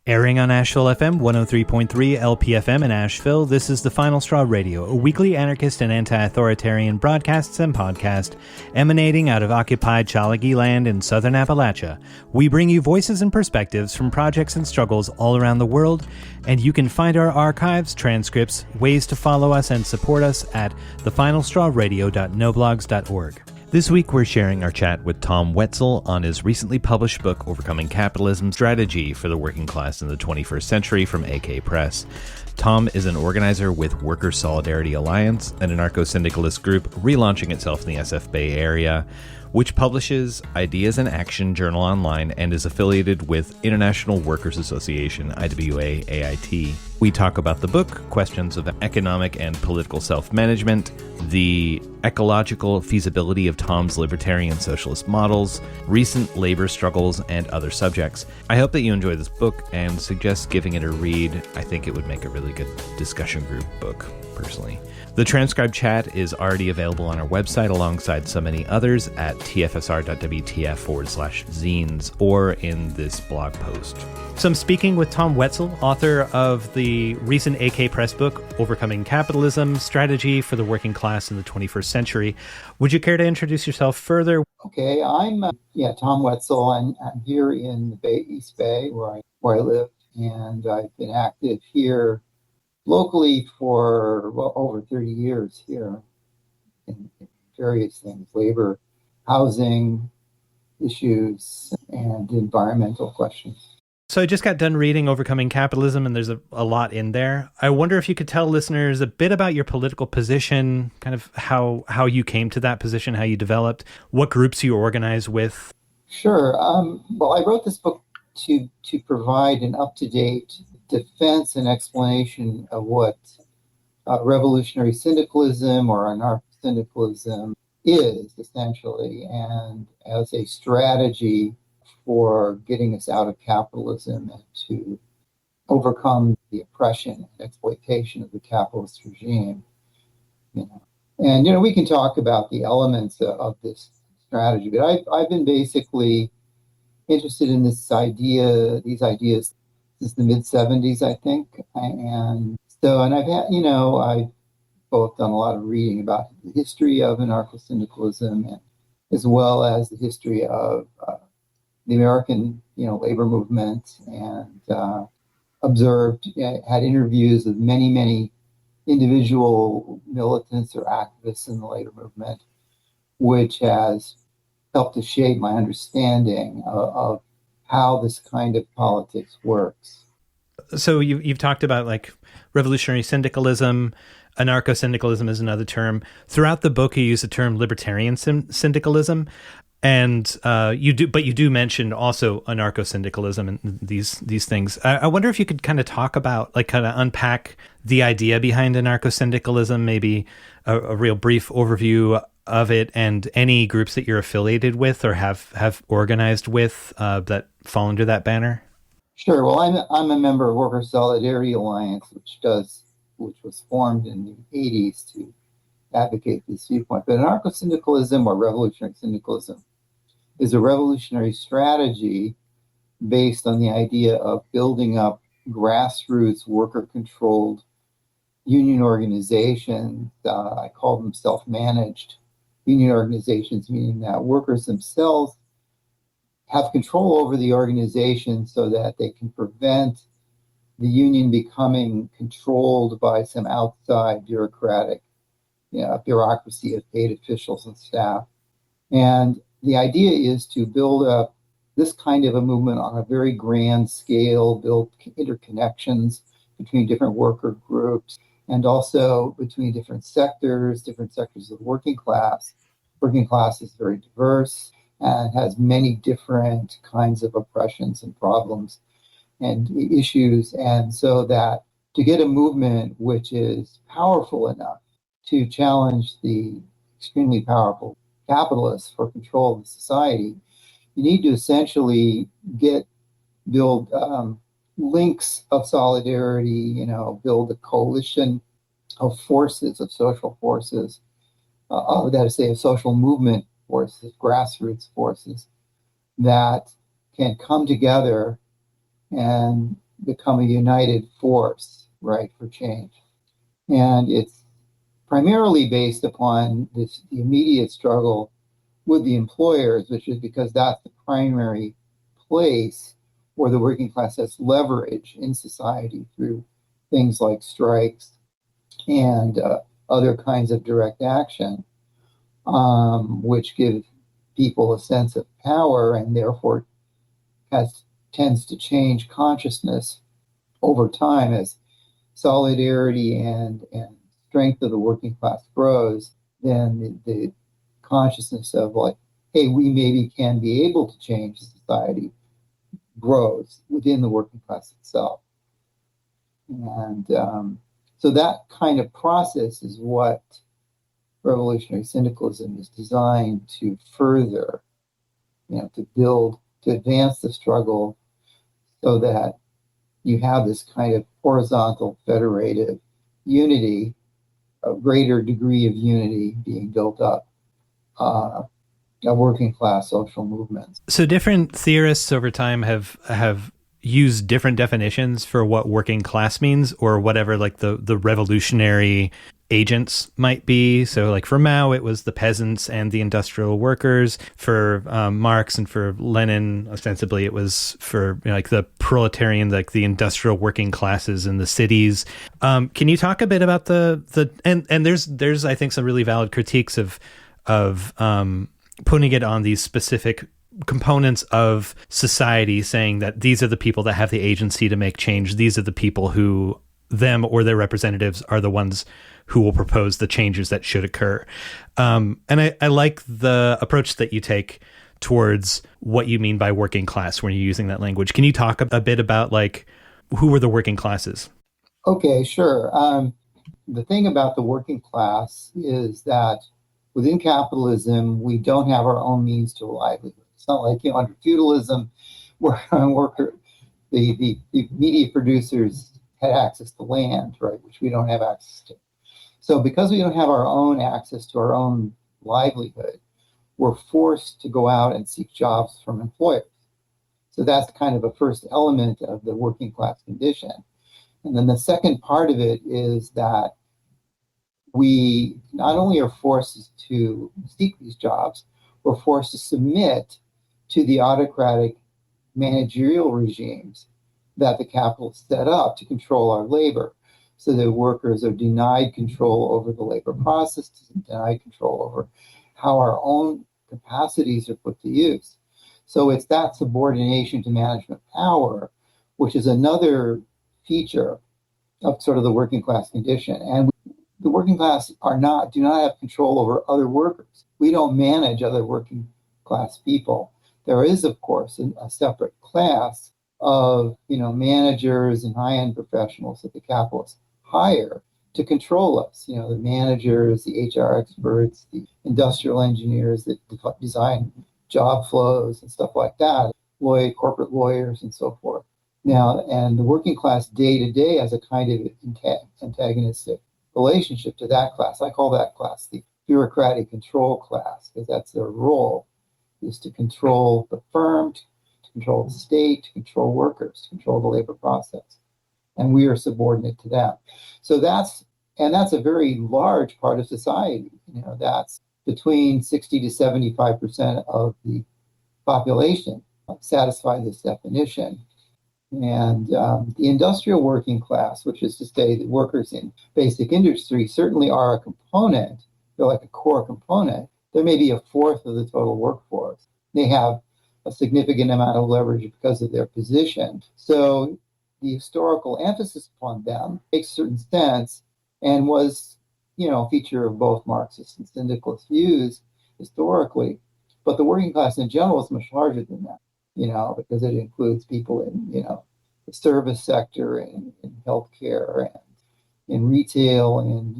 Airing on Asheville FM 103.3 LPFM in Asheville, this is The Final Straw Radio, a weekly anarchist and anti-authoritarian broadcasts and podcast emanating out of occupied Chalagi land in southern Appalachia. We bring you voices and perspectives from projects and struggles all around the world, and you can find our archives, transcripts, ways to follow us and support us at thefinalstrawradio.noblogs.org. This week, we're sharing our chat with Tom Wetzel on his recently published book, Overcoming Capitalism: Strategy for the Working Class in the 21st Century from AK Press. Tom is an organizer with Worker Solidarity Alliance, an anarcho-syndicalist group relaunching itself in the SF Bay Area, which publishes Ideas in Action Journal Online and is affiliated with International Workers Association, IWA AIT. We talk about the book, questions of economic and political self-management, the ecological feasibility of Tom's libertarian socialist models, recent labor struggles, and other subjects. I hope that you enjoy this book and suggest giving it a read. I think it would make a really good discussion group book, personally. The transcribed chat is already available on our website alongside so many others at tfsr.wtf/zines or in this blog post. So I'm speaking with Tom Wetzel, author of the recent AK Press book, Overcoming Capitalism: Strategy for the Working Class in the 21st Century. Would you care to introduce yourself further? Okay, I'm Tom Wetzel. I'm here in the East Bay where I live, and I've been active here locally for over 30 years here in various things: labor, housing issues, and environmental questions. So I just got done reading Overcoming Capitalism, and there's a lot in there. I wonder if you could tell listeners a bit about your political position, kind of how you came to that position, how you developed, what groups you organize with. Sure. Well, I wrote this book to provide an up-to-date defense and explanation of what revolutionary syndicalism or anarcho-syndicalism is, essentially, and as a strategy for getting us out of capitalism and to overcome the oppression and exploitation of the capitalist regime. And we can talk about the elements of this strategy, but I've been basically interested in these ideas since the mid-70s, I think. And I've had, I've both done a lot of reading about the history of anarcho-syndicalism and as well as the history of the American, labor movement, and observed, had interviews with many, many individual militants or activists in the labor movement, which has helped to shape my understanding of how this kind of politics works. So you've talked about like revolutionary syndicalism, anarcho-syndicalism is another term. Throughout the book, you use the term libertarian syndicalism. And you do mention also anarcho-syndicalism and these things. I wonder if you could kind of talk about, kind of unpack the idea behind anarcho-syndicalism, maybe a real brief overview of it, and any groups that you're affiliated with or have organized with that fall under that banner. Sure. Well, I'm a member of Worker Solidarity Alliance, which was formed in the 80s to advocate this viewpoint. But anarcho-syndicalism or revolutionary syndicalism is a revolutionary strategy based on the idea of building up grassroots worker-controlled union organizations. I call them self-managed union organizations, meaning that workers themselves have control over the organization so that they can prevent the union becoming controlled by some outside bureaucracy of paid officials and staff. And the idea is to build up this kind of a movement on a very grand scale, build interconnections between different worker groups and also between different sectors of the working class. Working class is very diverse and has many different kinds of oppressions and problems and issues. And so that to get a movement which is powerful enough to challenge the extremely powerful capitalists for control of the society, you need to essentially build links of solidarity, build a coalition of forces, of social forces, of social movement forces, grassroots forces that can come together and become a united force, right, for change. And it's primarily based upon the immediate struggle with the employers, which is because that's the primary place where the working class has leverage in society through things like strikes and other kinds of direct action, which give people a sense of power and therefore tends to change consciousness over time as solidarity and strength of the working class grows. Then the consciousness of like, hey, we maybe can be able to change society grows within the working class itself. And so that kind of process is what revolutionary syndicalism is designed to further, to build, to advance the struggle so that you have this kind of horizontal federative unity, a greater degree of unity being built up, working class social movements. So different theorists over time have used different definitions for what working class means, or whatever like the revolutionary agents might be. So like for Mao, it was the peasants and the industrial workers. For Marx and for Lenin, ostensibly, it was for like the proletarian, like the industrial working classes in the cities. Can you talk a bit about and there's I think some really valid critiques of putting it on these specific components of society, saying that these are the people that have the agency to make change. These are the people who, them or their representatives, are the ones who will propose the changes that should occur. And I like the approach that you take towards what you mean by working class when you're using that language. Can you talk a bit about like who were the working classes? Okay, sure. The thing about the working class is that within capitalism, we don't have our own means to a livelihood. It's not like under feudalism, where the media producers had access to land, right, which we don't have access to. So because we don't have our own access to our own livelihood, we're forced to go out and seek jobs from employers. So that's kind of a first element of the working class condition. And then the second part of it is that we not only are forced to seek these jobs, we're forced to submit to the autocratic managerial regimes that the capitalists set up to control our labor. So the workers are denied control over the labor process, denied control over how our own capacities are put to use. So it's that subordination to management power, which is another feature of sort of the working class condition. And the working class do not have control over other workers. We don't manage other working class people. There is, of course, a separate class of managers and high-end professionals that the capitalists hire to control us. The managers, the HR experts, the industrial engineers that design job flows and stuff like that, corporate lawyers and so forth. Now, and the working class day to day has a kind of antagonistic relationship to that class. I call that class the bureaucratic control class, because that's their role, is to control the firm, to control the state, to control workers, to control the labor process. And we are subordinate to them. So that's a very large part of society. That's between 60 to 75% of the population satisfy this definition. And the industrial working class, which is to say the workers in basic industry, certainly are a component. They're like a core component. There may be a fourth of the total workforce. They have a significant amount of leverage because of their position. So the historical emphasis upon them makes certain sense and was, a feature of both Marxist and syndicalist views historically. But the working class in general is much larger than that, because it includes people in, the service sector and in healthcare and in retail and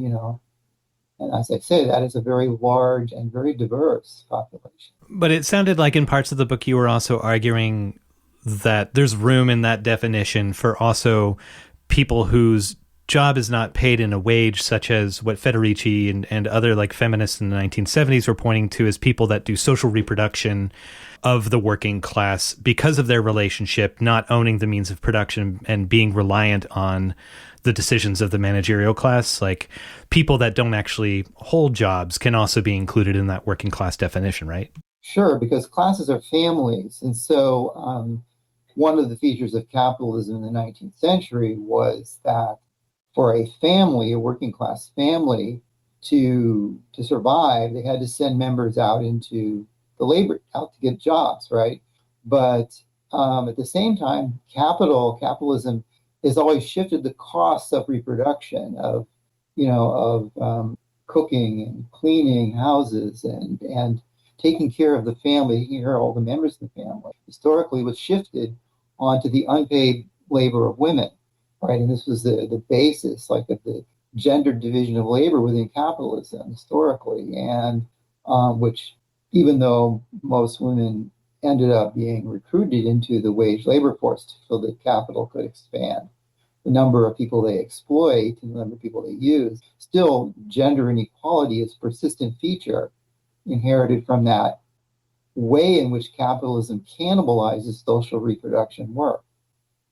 as I say, that is a very large and very diverse population. But it sounded like in parts of the book you were also arguing that there's room in that definition for also people whose job is not paid in a wage, such as what Federici and other like feminists in the 1970s were pointing to as people that do social reproduction of the working class because of their relationship, not owning the means of production and being reliant on the decisions of the managerial class. Like people that don't actually hold jobs can also be included in that working class definition, right? Sure, because classes are families. And so one of the features of capitalism in the 19th century was that for a family, a working class family, to survive, they had to send members out into the labor, out to get jobs, right? But at the same time, capitalism has always shifted the costs of reproduction, of cooking and cleaning houses and taking care of the family, taking care of all the members of the family. Historically, was shifted onto the unpaid labor of women, right? And this was the basis, like, of the gendered division of labor within capitalism historically, and which, even though most women ended up being recruited into the wage labor force so that capital could expand the number of people they exploit and the number of people they use, still gender inequality is a persistent feature inherited from that way in which capitalism cannibalizes social reproduction work.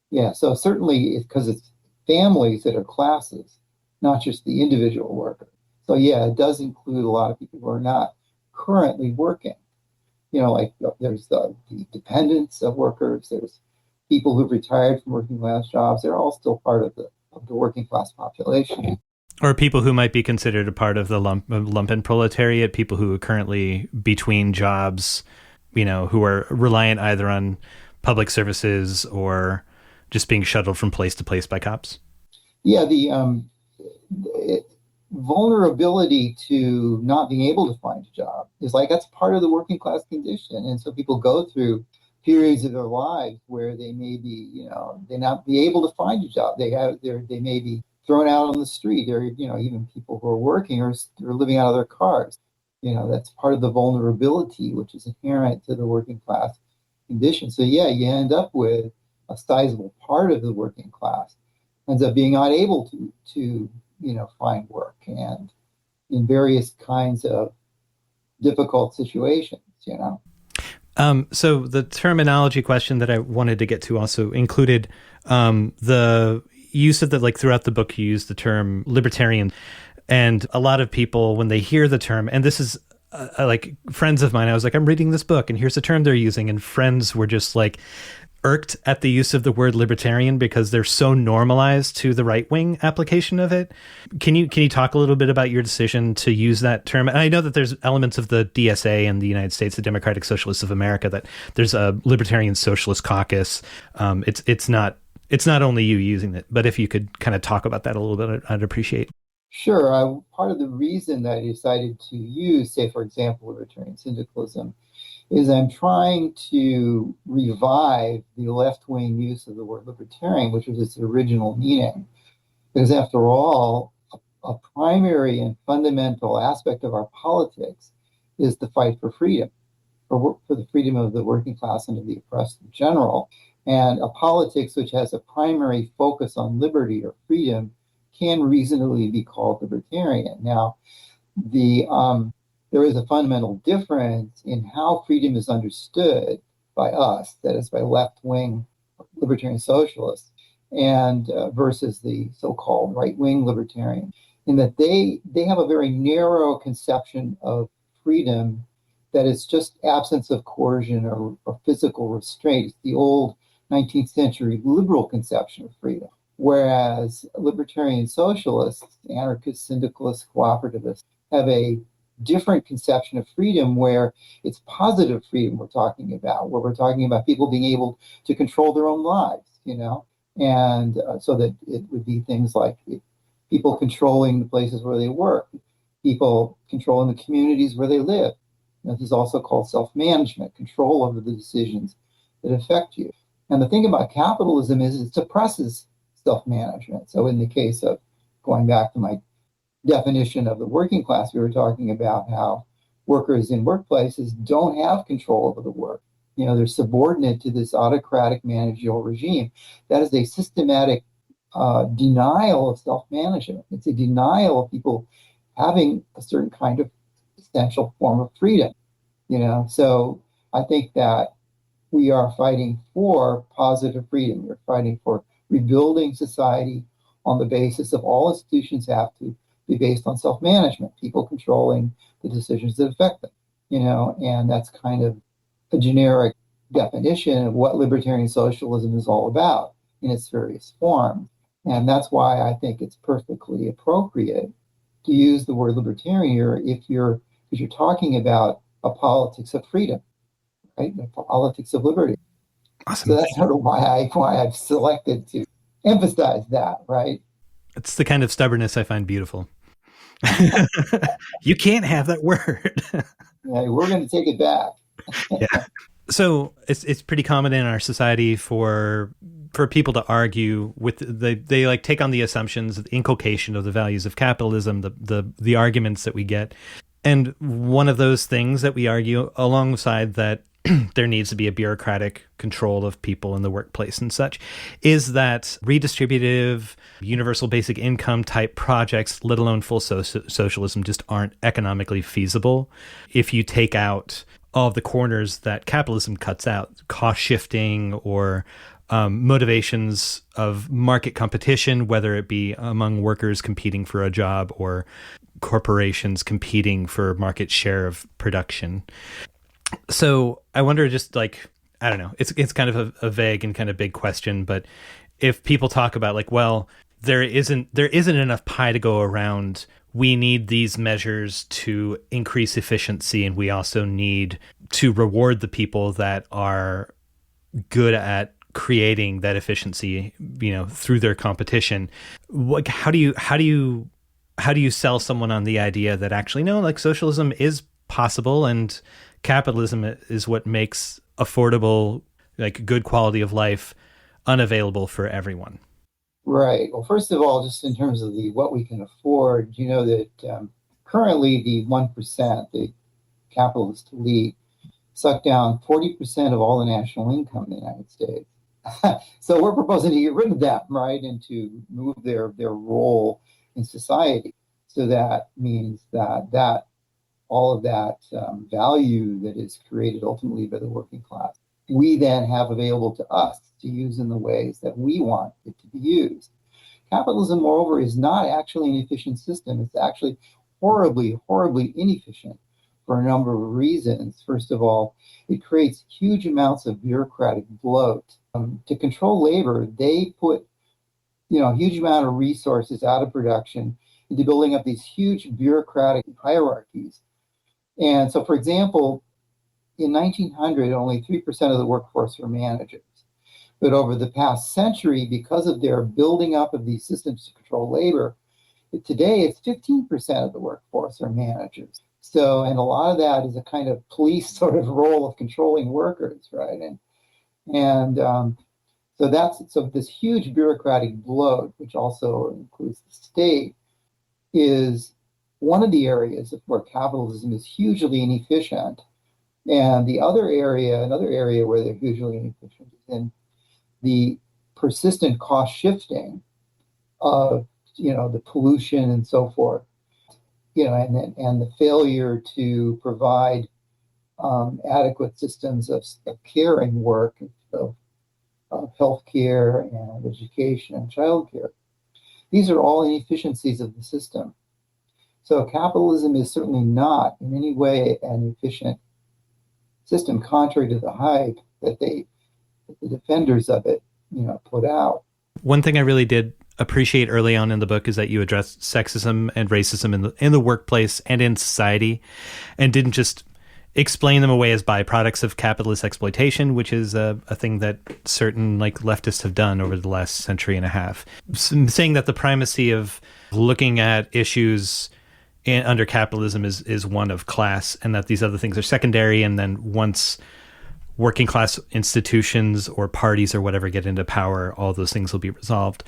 Yeah, so certainly because it's families that are classes, not just the individual worker. So yeah, it does include a lot of people who are not currently working. Like there's the dependents of workers, there's people who've retired from working class jobs. They're all still part of the working class population. Or people who might be considered a part of the lumpen proletariat, people who are currently between jobs, who are reliant either on public services or just being shuttled from place to place by cops. Yeah, the vulnerability to not being able to find a job is that's part of the working class condition. And so people go through periods of their lives where they may be, they not be able to find a job. They may be thrown out on the street. Or, even people who are working or living out of their cars. That's part of the vulnerability which is inherent to the working class condition. So yeah, you end up with a sizable part of the working class ends up being unable to find work, and in various kinds of difficult situations. So the terminology question that I wanted to get to also included the use of throughout the book, you use the term libertarian. And a lot of people, when they hear the term, and this is like friends of mine, I was like, I'm reading this book and here's the term they're using. And friends were just like irked at the use of the word libertarian because they're so normalized to the right-wing application of it. Can you talk a little bit about your decision to use that term? And I know that there's elements of the DSA in the United States, the Democratic Socialists of America, that there's a Libertarian Socialist Caucus. It's not only you using it, but if you could kind of talk about that a little bit, I'd appreciate. Sure. Part of the reason that I decided to use, say, for example, Libertarian Syndicalism, is I'm trying to revive the left-wing use of the word libertarian, which was its original meaning. Because after all, a primary and fundamental aspect of our politics is the fight for freedom, for the freedom of the working class and of the oppressed in general. And a politics which has a primary focus on liberty or freedom can reasonably be called libertarian. Now, there is a fundamental difference in how freedom is understood by us, that is, by left-wing libertarian socialists, and versus the so-called right-wing libertarian, in that they have a very narrow conception of freedom that is just absence of coercion or physical restraint. It's the old 19th century liberal conception of freedom. Whereas libertarian socialists, anarchists, syndicalists, cooperativists have a different conception of freedom where it's positive freedom we're talking about, where we're talking about people being able to control their own lives, and so that it would be things like people controlling the places where they work, people controlling the communities where they live. This is also called self-management, control over the decisions that affect you. And the thing about capitalism is it suppresses self-management. So in the case of going back to my definition of the working class, we were talking about how workers in workplaces don't have control over the work. They're subordinate to this autocratic managerial regime. That is a systematic denial of self-management. It's a denial of people having a certain kind of essential form of freedom. So I think that we are fighting for positive freedom. We're fighting for rebuilding society on the basis of all institutions have to be based on self-management, people controlling the decisions that affect them, and that's kind of a generic definition of what libertarian socialism is all about in its various forms. And that's why I think it's perfectly appropriate to use the word libertarian here because you're talking about a politics of freedom, right? A politics of liberty. Awesome. So that's sort of why I've selected to emphasize that, right? It's the kind of stubbornness I find beautiful. You can't have that word. Yeah, we're going to take it back. Yeah. So it's pretty common in our society for people to argue with they like take on the assumptions, the inculcation of the values of capitalism, the arguments that we get. And one of those things that we argue alongside that there needs to be a bureaucratic control of people in the workplace and such is that redistributive, universal basic income type projects, let alone full socialism, just aren't economically feasible if you take out all of the corners that capitalism cuts out, cost shifting or motivations of market competition, whether it be among workers competing for a job or corporations competing for market share of production. So I wonder, just like, I don't know, it's kind of a vague and kind of big question, but if people talk about like, well, there isn't enough pie to go around, we need these measures to increase efficiency, and we also need to reward the people that are good at creating that efficiency, through their competition. How do you sell someone on the idea that actually, no, like socialism is possible and capitalism is what makes affordable, like good quality of life unavailable for everyone? Right. Well, first of all, just in terms of what we can afford, that currently the 1%, the capitalist elite, suck down 40% of all the national income in the United States. So we're proposing to get rid of them, right, and to move their role in society. So that means that all of that value that is created ultimately by the working class, we then have available to us to use in the ways that we want it to be used. Capitalism, moreover, is not actually an efficient system. It's actually horribly, horribly inefficient for a number of reasons. First of all, it creates huge amounts of bureaucratic bloat. To control labor, they put a huge amount of resources out of production into building up these huge bureaucratic hierarchies. And so, for example, in 1900, only 3% of the workforce were managers. But over the past century, because of their building up of these systems to control labor, today it's 15% of the workforce are managers. So, and a lot of that is a kind of police sort of role of controlling workers, right? So this huge bureaucratic bloat, which also includes the state, is one of the areas where capitalism is hugely inefficient. And another area where they're hugely inefficient is in the persistent cost shifting of, the pollution and so forth, and the failure to provide adequate systems of care and work, of healthcare and education and childcare. These are all inefficiencies of the system. So capitalism is certainly not in any way an efficient system, contrary to the hype that the defenders of it, put out. One thing I really did appreciate early on in the book is that you addressed sexism and racism in the workplace and in society, and didn't just explain them away as byproducts of capitalist exploitation, which is a thing that certain leftists have done over the last century and a half. Saying that the primacy of looking at issues under capitalism is one of class, and that these other things are secondary, and then once working class institutions or parties or whatever get into power, all those things will be resolved.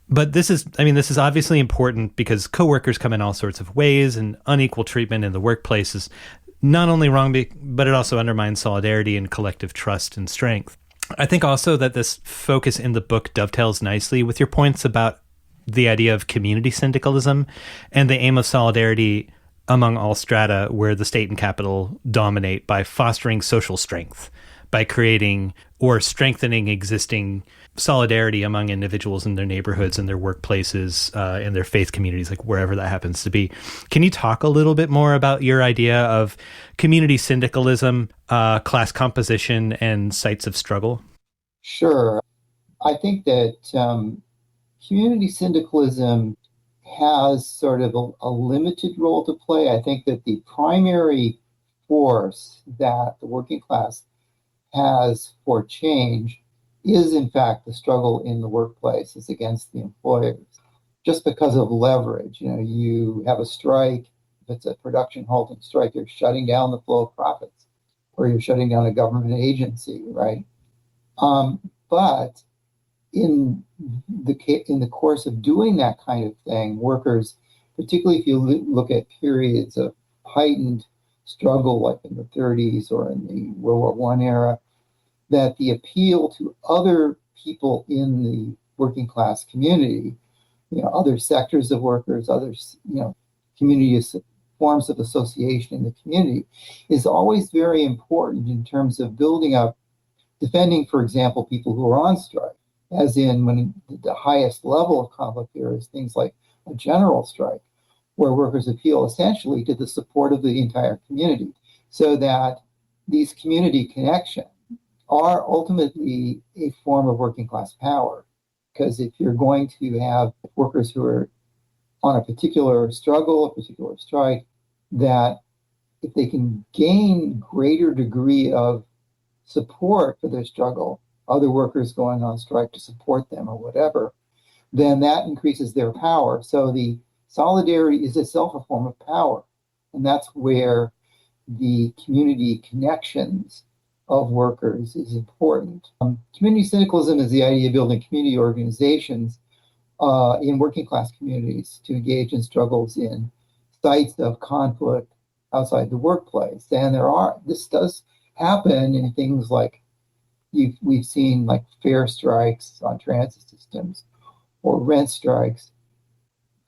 But this is obviously important because coworkers come in all sorts of ways, and unequal treatment in the workplace is not only wrong, but it also undermines solidarity and collective trust and strength. I think also that this focus in the book dovetails nicely with your points about the idea of community syndicalism and the aim of solidarity among all strata where the state and capital dominate by fostering social strength, by creating or strengthening existing solidarity among individuals in their neighborhoods and their workplaces, in their faith communities, like wherever that happens to be. Can you talk a little bit more about your idea of community syndicalism, class composition, and sites of struggle? Sure. I think that community syndicalism has sort of a limited role to play. I think that the primary force that the working class has for change is, in fact, the struggle in the workplace is against the employers, just because of leverage. You have a strike. If it's a production halting strike, you're shutting down the flow of profits, or you're shutting down a government agency, right? But in the course of doing that kind of thing, workers, particularly if you look at periods of heightened struggle, like in the 30s or in the World War I era, that the appeal to other people in the working class community, other sectors of workers, others, community forms of association in the community, is always very important in terms of building up, defending, for example, people who are on strike, as in when the highest level of conflict here is things like a general strike, where workers appeal essentially to the support of the entire community, so that these community connections are ultimately a form of working class power. Because if you're going to have workers who are on a particular struggle, a particular strike, that if they can gain greater degree of support for their struggle, other workers going on strike to support them or whatever, then that increases their power. So the solidarity is itself a form of power. And that's where the community connections of workers is important. Community syndicalism is the idea of building community organizations in working class communities to engage in struggles in sites of conflict outside the workplace. And this does happen in things like we've seen, like fare strikes on transit systems or rent strikes,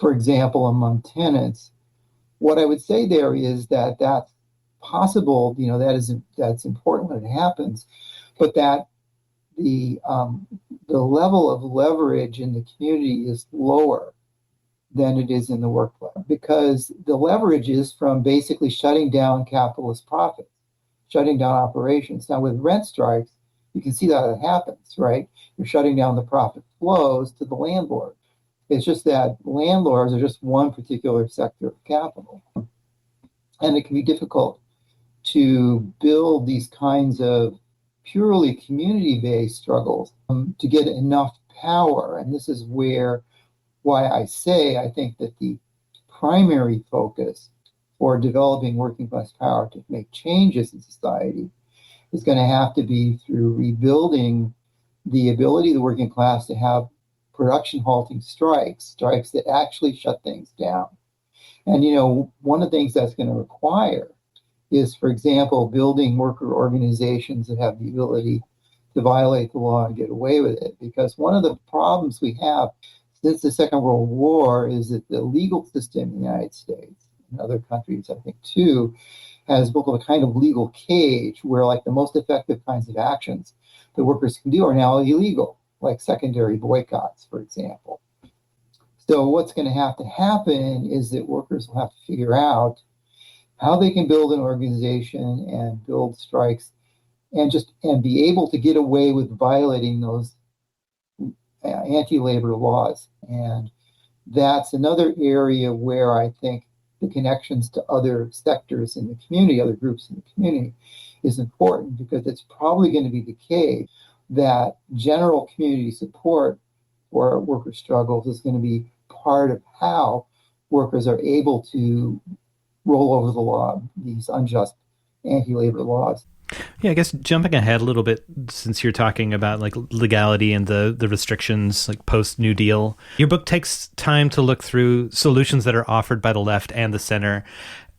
for example, among tenants. What I would say there is that that's possible, that's important when it happens, but that the level of leverage in the community is lower than it is in the workplace, because the leverage is from basically shutting down capitalist profits, shutting down operations. Now with rent strikes, you can see that it happens, right? You're shutting down the profit flows to the landlord. It's just that landlords are just one particular sector of capital. And it can be difficult to build these kinds of purely community-based struggles to get enough power. And this is why I say I think that the primary focus for developing working class power to make changes in society is going to have to be through rebuilding the ability of the working class to have production halting strikes that actually shut things down. And, one of the things that's going to require is, for example, building worker organizations that have the ability to violate the law and get away with it. Because one of the problems we have since the Second World War is that the legal system in the United States, and other countries, I think too, has built up a kind of legal cage where, like, the most effective kinds of actions that workers can do are now illegal, like secondary boycotts, for example. So what's going to have to happen is that workers will have to figure out how they can build an organization and build strikes and be able to get away with violating those anti-labor laws. And that's another area where I think the connections to other sectors in the community, other groups in the community, is important, because it's probably going to be the case that general community support for worker struggles is going to be part of how workers are able to roll over the law, these unjust anti-labor laws. Yeah, I guess jumping ahead a little bit, since you're talking about like legality and the restrictions like post New Deal, your book takes time to look through solutions that are offered by the left and the center.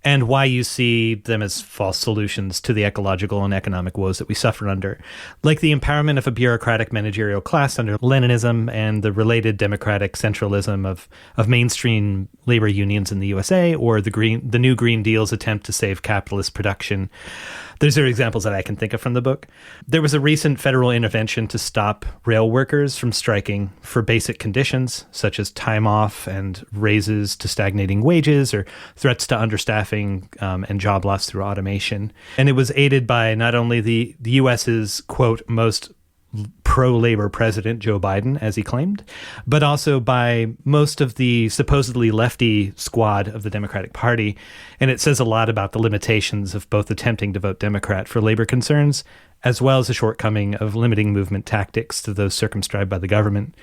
and why you see them as false solutions to the ecological and economic woes that we suffer under, like the empowerment of a bureaucratic managerial class under Leninism and the related democratic centralism of mainstream labor unions in the USA, or the new Green Deal's attempt to save capitalist production. Those are examples that I can think of from the book. There was a recent federal intervention to stop rail workers from striking for basic conditions, such as time off and raises to stagnating wages, or threats to understaffing and job loss through automation. And it was aided by not only the U.S.'s, quote, most pro-labor president, Joe Biden, as he claimed, but also by most of the supposedly lefty squad of the Democratic Party. And it says a lot about the limitations of both attempting to vote Democrat for labor concerns, as well as the shortcoming of limiting movement tactics to those circumscribed by the government.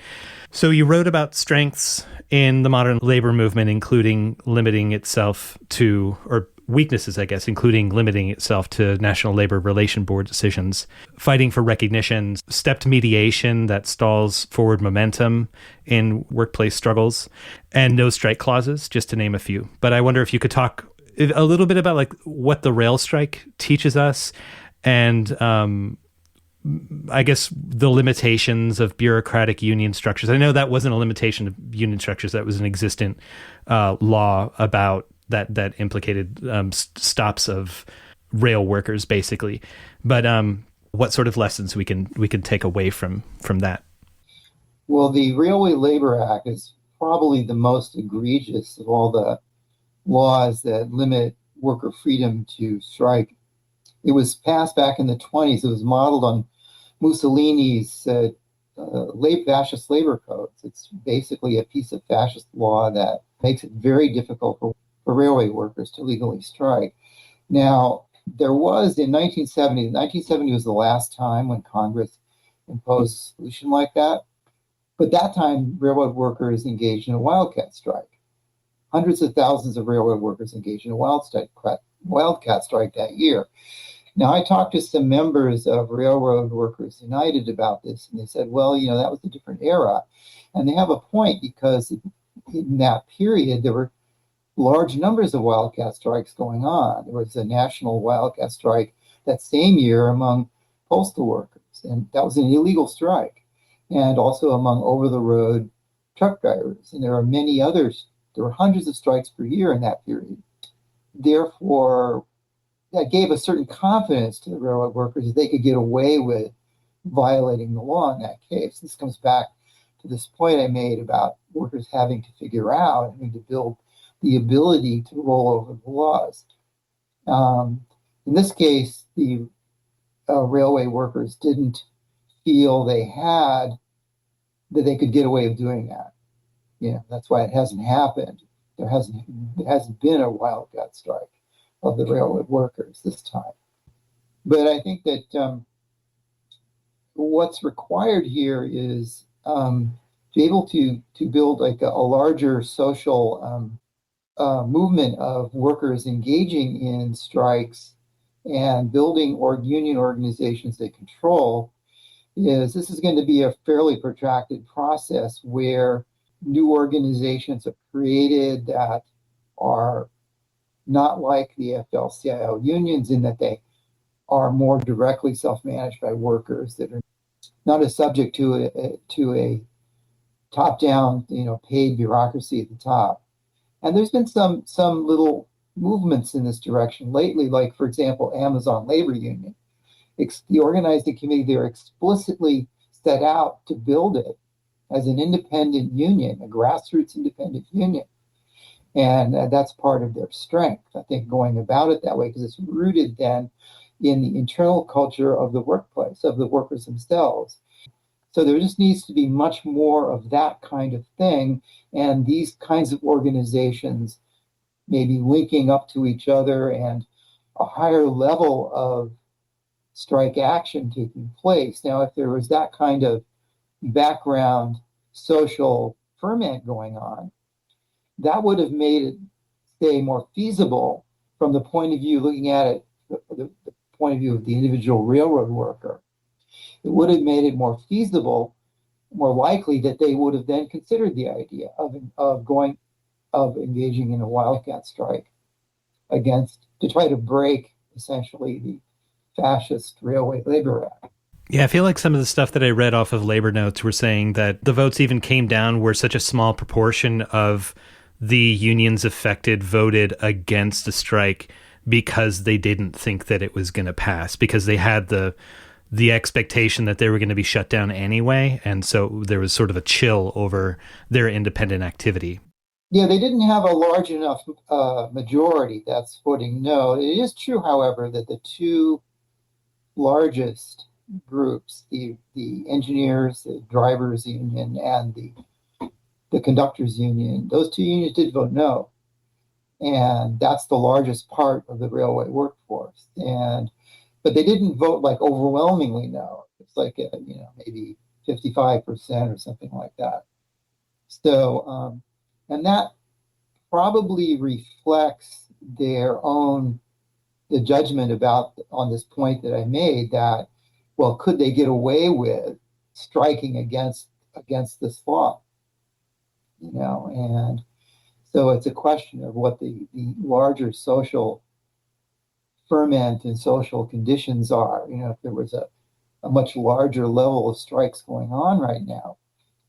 So you wrote about strengths in the modern labor movement, including limiting itself to, or weaknesses, I guess, including limiting itself to National Labor Relation Board decisions, fighting for recognition, stepped mediation that stalls forward momentum in workplace struggles, and no strike clauses, just to name a few. But I wonder if you could talk a little bit about like what the rail strike teaches us, and I guess the limitations of bureaucratic union structures. I know that wasn't a limitation of union structures. That was an existent law about that implicated stops of rail workers, basically. But what sort of lessons we can take away from that? Well, the Railway Labor Act is probably the most egregious of all the laws that limit worker freedom to strike. It was passed back in the 1920s. It was modeled on Mussolini's fascist labor codes. It's basically a piece of fascist law that makes it very difficult for railway workers to legally strike. Now, there was in 1970 was the last time when Congress imposed a solution like that. But that time, railroad workers engaged in a wildcat strike. Hundreds of thousands of railroad workers engaged in a wildcat strike that year. Now, I talked to some members of Railroad Workers United about this, and they said, well, that was a different era. And they have a point, because in that period, there were large numbers of wildcat strikes going on. There was a national wildcat strike that same year among postal workers, and that was an illegal strike, and also among over-the-road truck drivers. And there are many others. There were hundreds of strikes per year in that period. Therefore, that gave a certain confidence to the railroad workers that they could get away with violating the law in that case. This comes back to this point I made about workers having to figure out, having to build the ability to roll over the laws. In this case, the railway workers didn't feel that they could get away with doing that. That's why it hasn't happened. There hasn't been a wildcat strike of the railroad workers this time. But I think that what's required here is to be able to build like a larger social movement of workers engaging in strikes and building union organizations they control. This is going to be a fairly protracted process where new organizations are created that are not like the AFL-CIO unions, in that they are more directly self-managed by workers that are not as subject to a top-down, paid bureaucracy at the top. And there's been some little movements in this direction lately, like, for example, Amazon Labor Union. The organizing committee there explicitly set out to build it as an independent union, a grassroots independent union. And that's part of their strength, I think, going about it that way, because it's rooted then in the internal culture of the workplace, of the workers themselves. So there just needs to be much more of that kind of thing. And these kinds of organizations maybe linking up to each other, and a higher level of strike action taking place. Now, if there was that kind of background social ferment going on, that would have made it, say, more feasible from the point of view, looking at it, the point of view of the individual railroad worker. It would have made it more feasible, more likely that they would have then considered the idea of engaging in a wildcat strike. to try to break essentially the fascist Railway Labor Act. Yeah, I feel like some of the stuff that I read off of labor notes were saying that the votes even came down where such a small proportion of the unions affected voted against a strike because they didn't think that it was going to pass, because they had the expectation that they were going to be shut down anyway. And so there was sort of a chill over their independent activity. Yeah, they didn't have a large enough majority that's voting no. It is true, however, that the two largest groups, the engineers, the drivers union, and the conductors union, those two unions did vote no. And that's the largest part of the railway workforce. But they didn't vote like overwhelmingly no. It's like, maybe 55% or something like that. So, and that probably reflects the judgment on this point that I made, that, well, could they get away with striking against this law? And so it's a question of what the larger social ferment and social conditions are. If there was a much larger level of strikes going on right now,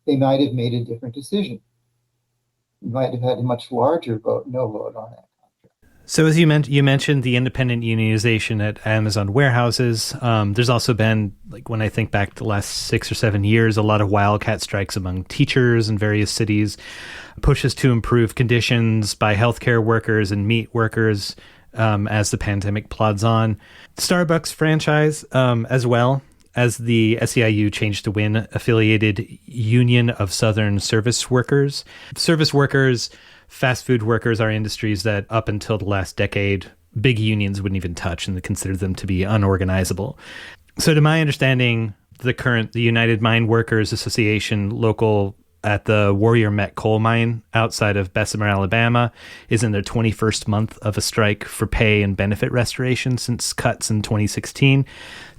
they might have made a different decision. You might have had a much larger no vote on that. So as you mentioned the independent unionization at Amazon warehouses. There's also been, like, when I think back to the last 6 or 7 years, a lot of wildcat strikes among teachers in various cities, pushes to improve conditions by healthcare workers and meat workers as the pandemic plods on. Starbucks franchise, as well as the SEIU changed to WIN, Affiliated Union of Southern Service Workers. Service workers, fast food workers are industries that up until the last decade, big unions wouldn't even touch, and they considered them to be unorganizable. So to my understanding, the United Mine Workers Association local at the Warrior Met coal mine outside of Bessemer, Alabama, is in their 21st month of a strike for pay and benefit restoration since cuts in 2016.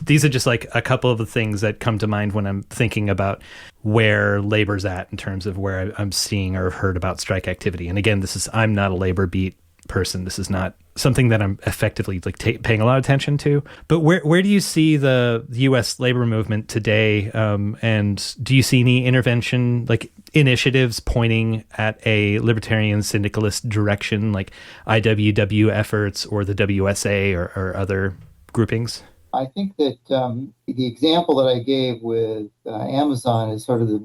These are just like a couple of the things that come to mind when I'm thinking about where labor's at in terms of where I'm seeing or heard about strike activity. And again, I'm not a labor beat person. This is not something that I'm effectively paying a lot of attention to. But where do you see the U.S. labor movement today? And do you see any intervention, like initiatives pointing at a libertarian syndicalist direction, like IWW efforts or the WSA or other groupings? I think that the example that I gave with Amazon is sort of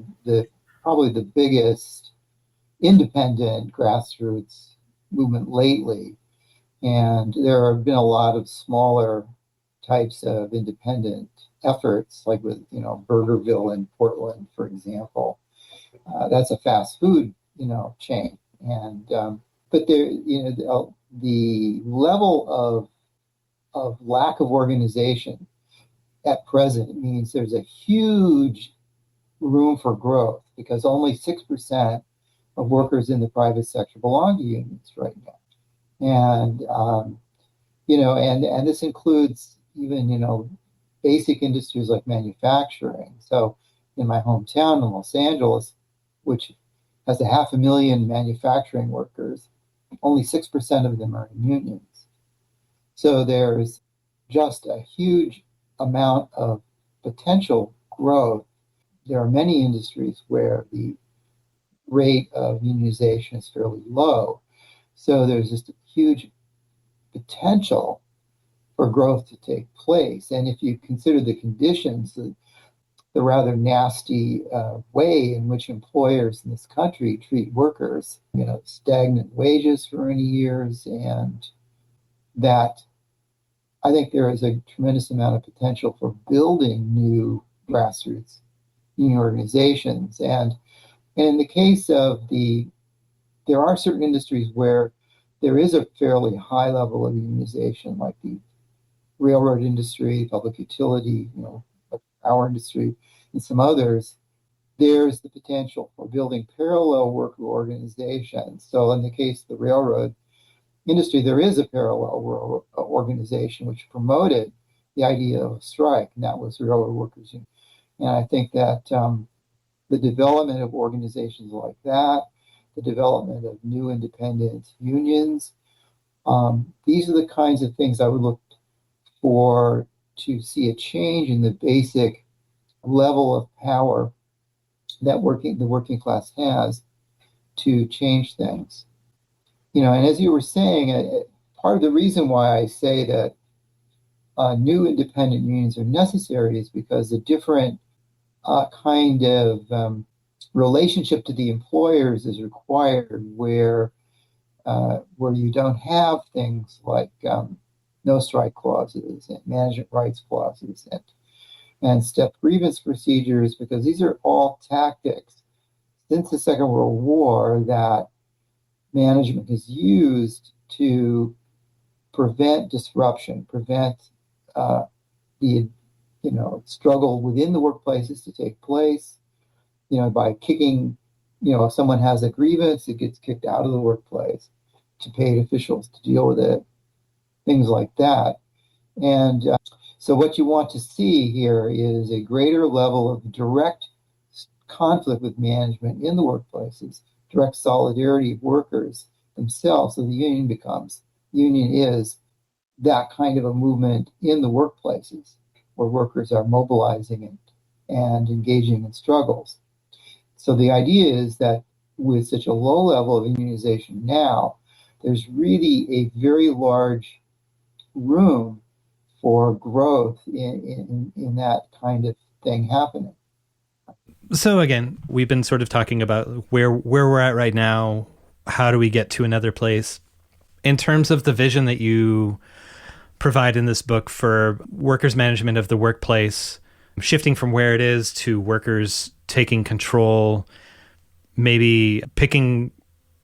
probably the biggest independent grassroots movement lately. And there have been a lot of smaller types of independent efforts, like with, Burgerville in Portland, for example. That's a fast food, chain. And, but there, the level of lack of organization at present means there's a huge room for growth, because only 6% of workers in the private sector belong to unions right now. And, and this includes even, basic industries like manufacturing. So in my hometown in Los Angeles, which has 500,000 manufacturing workers, only 6% of them are in unions. So there's just a huge amount of potential growth. There are many industries where the rate of unionization is fairly low. So there's just a huge potential for growth to take place. And if you consider the conditions, the rather nasty way in which employers in this country treat workers, stagnant wages for many years, and that I think there is a tremendous amount of potential for building new grassroots union organizations. And in the case of there are certain industries where there is a fairly high level of unionization, like the railroad industry, public utility, power industry, and some others. There's the potential for building parallel worker organizations. So in the case of the railroad industry, there is a parallel organization which promoted the idea of a strike, and that was the Railroad Workers Union. And I think that the development of organizations like that, the development of new independent unions, These are the kinds of things I would look for to see a change in the basic level of power that the working class has to change things. And as you were saying, part of the reason why I say that new independent unions are necessary is because the different kind of relationship to the employers is required, where you don't have things like no strike clauses and management rights clauses and step grievance procedures, because these are all tactics since the Second World War that management has used to prevent disruption, prevent the struggle within the workplaces to take place. By kicking, if someone has a grievance, it gets kicked out of the workplace to paid officials to deal with it, things like that. And so what you want to see here is a greater level of direct conflict with management in the workplaces, direct solidarity of workers themselves. So the union is that kind of a movement in the workplaces where workers are mobilizing and engaging in struggles. So the idea is that with such a low level of unionization now, there's really a very large room for growth in that kind of thing happening. So again, we've been sort of talking about where we're at right now. How do we get to another place? In terms of the vision that you provide in this book for workers' management of the workplace, shifting from where it is to workers taking control, maybe picking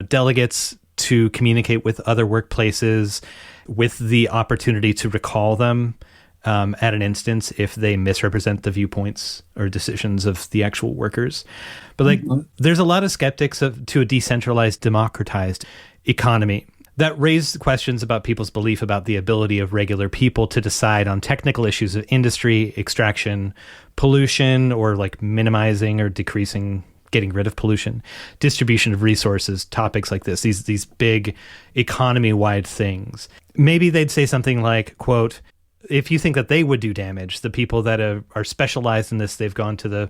delegates to communicate with other workplaces with the opportunity to recall them at an instance if they misrepresent the viewpoints or decisions of the actual workers. But there's a lot of skeptics to a decentralized, democratized economy that raise questions about people's belief about the ability of regular people to decide on technical issues of industry, extraction, pollution, or minimizing or decreasing, getting rid of pollution, distribution of resources, topics like this, these big economy-wide things. Maybe they'd say something like, quote, if you think that they would do damage, the people that are specialized in this, they've gone to the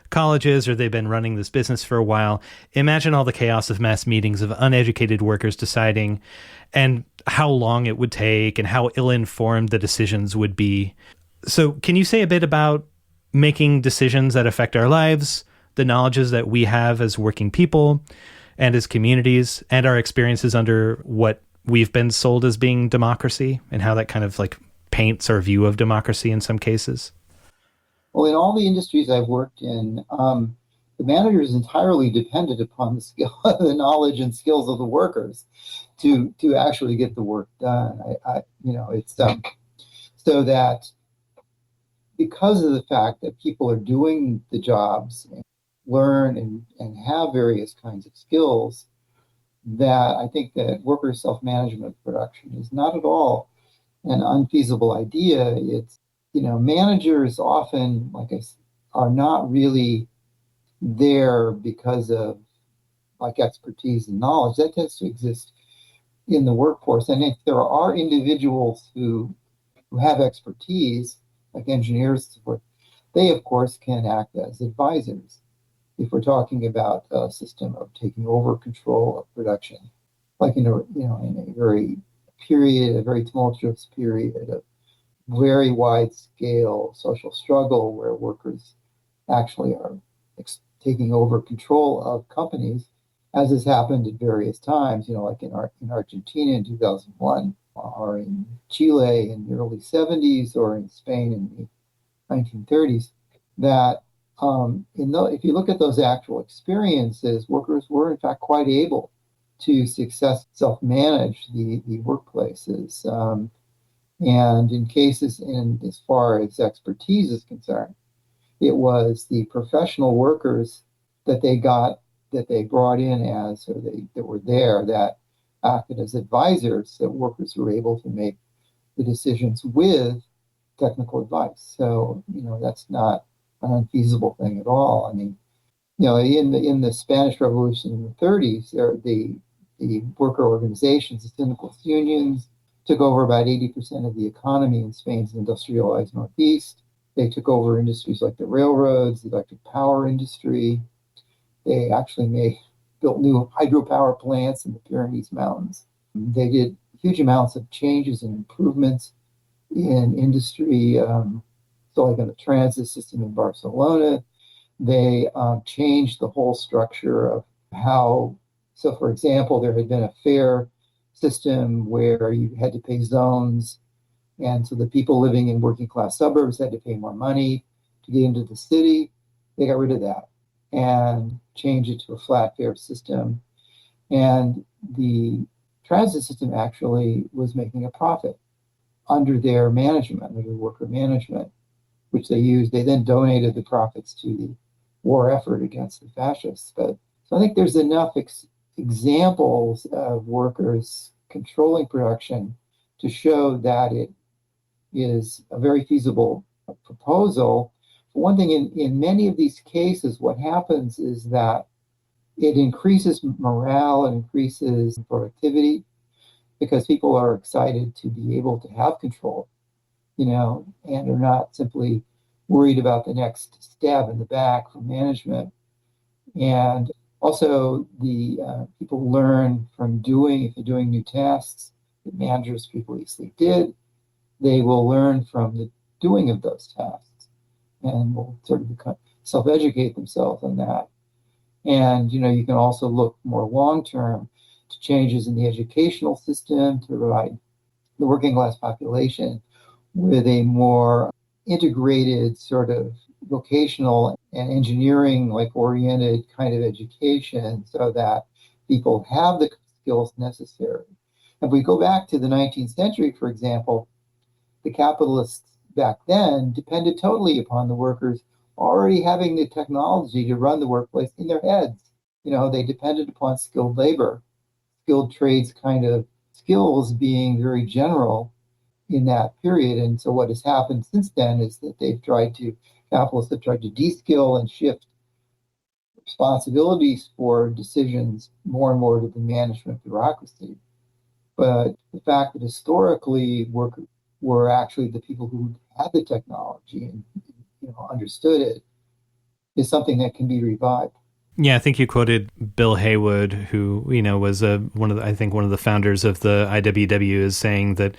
colleges or they've been running this business for a while. Imagine all the chaos of mass meetings of uneducated workers deciding, and how long it would take and how ill-informed the decisions would be. So can you say a bit about making decisions that affect our lives, the knowledges that we have as working people and as communities, and our experiences under what we've been sold as being democracy, and how that kind of paints our view of democracy in some cases? Well, in all the industries I've worked in, the manager is entirely dependent upon the knowledge and skills of the workers to actually get the work done. It's so that because of the fact that people are doing the jobs and learn and have various kinds of skills, that I think that worker self-management production is not at all an unfeasible idea. It's, managers often, are not really there because of expertise and knowledge. That tends to exist in the workforce. And if there are individuals who have expertise, like engineers and so forth, they of course can act as advisors. If we're talking about a system of taking over control of production, in a very tumultuous period of very wide scale social struggle where workers actually are taking over control of companies, as has happened at various times, like in Argentina in 2001, or in Chile in the early 70s, or in Spain in the 1930s, that if you look at those actual experiences, workers were in fact quite able to self-manage the workplaces. And in cases, as far as expertise is concerned, it was the professional workers that they brought in that were there, that acted as advisors, that workers were able to make the decisions with technical advice. So, that's not an unfeasible thing at all. I mean, in the Spanish Revolution in the 30s, the the worker organizations, the syndicalist unions, took over about 80% of the economy in Spain's industrialized Northeast. They took over industries like the railroads, the electric power industry. They actually built new hydropower plants in the Pyrenees Mountains. They did huge amounts of changes and improvements in industry. So like in the transit system in Barcelona, they changed the whole structure of how, so for example, there had been a fare system where you had to pay zones. And so the people living in working class suburbs had to pay more money to get into the city. They got rid of that and changed it to a flat fare system. And the transit system actually was making a profit under their management, under the worker management, which they used. They then donated the profits to the war effort against the fascists. But so I think there's enough examples of workers controlling production to show that it is a very feasible proposal. For one thing, in many of these cases, what happens is that it increases morale and increases productivity because people are excited to be able to have control, and are not simply worried about the next stab in the back from management. And also, the people learn from if you're doing new tasks that managers previously did, they will learn from the doing of those tasks and will sort of self-educate themselves on that. And, you can also look more long-term to changes in the educational system to provide the working class population with a more integrated sort of vocational and engineering oriented kind of education so that people have the skills necessary. If we go back to the 19th century, for example, the capitalists back then depended totally upon the workers already having the technology to run the workplace in their heads. They depended upon skilled labor, skilled trades kind of skills being very general in that period. And so what has happened since then is that capitalists have tried to de-skill and shift responsibilities for decisions more and more to the management bureaucracy. But the fact that historically workers were actually the people who had the technology and understood it is something that can be revived. Yeah, I think you quoted Bill Haywood, who was one of the founders of the IWW, is saying that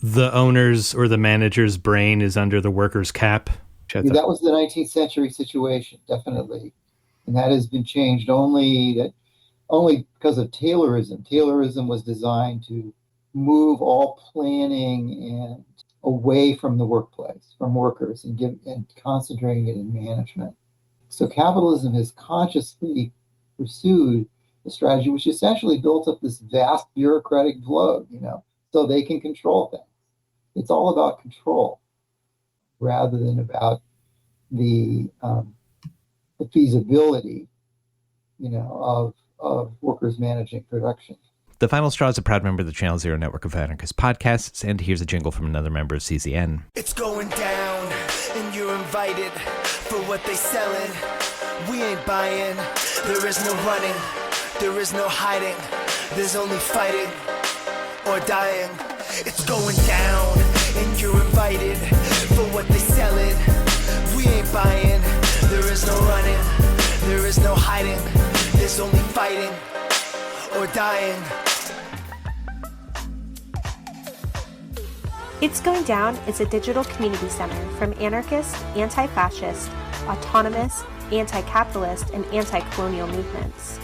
the owner's or the manager's brain is under the worker's cap. That was the 19th century situation, definitely, and that has been changed only because of Taylorism. Taylorism was designed to move all planning and away from the workplace, from workers, and concentrating it in management. So capitalism has consciously pursued a strategy which essentially built up this vast bureaucratic bloat, so they can control things. It's all about control rather than about the feasibility, of workers managing production. The Final Straw is a proud member of the Channel Zero Network of Anarchist Podcasts, and here's a jingle from another member of CZN. It's going down, and you're invited for what they selling. We ain't buying. There is no running. There is no hiding. There's only fighting or dying. It's going down, and you're invited for what they selling. We ain't buying. There is no running. There is no hiding. There's only fighting or dying. It's Going Down is a digital community center from anarchist, anti-fascist, autonomous, anti-capitalist, and anti-colonial movements.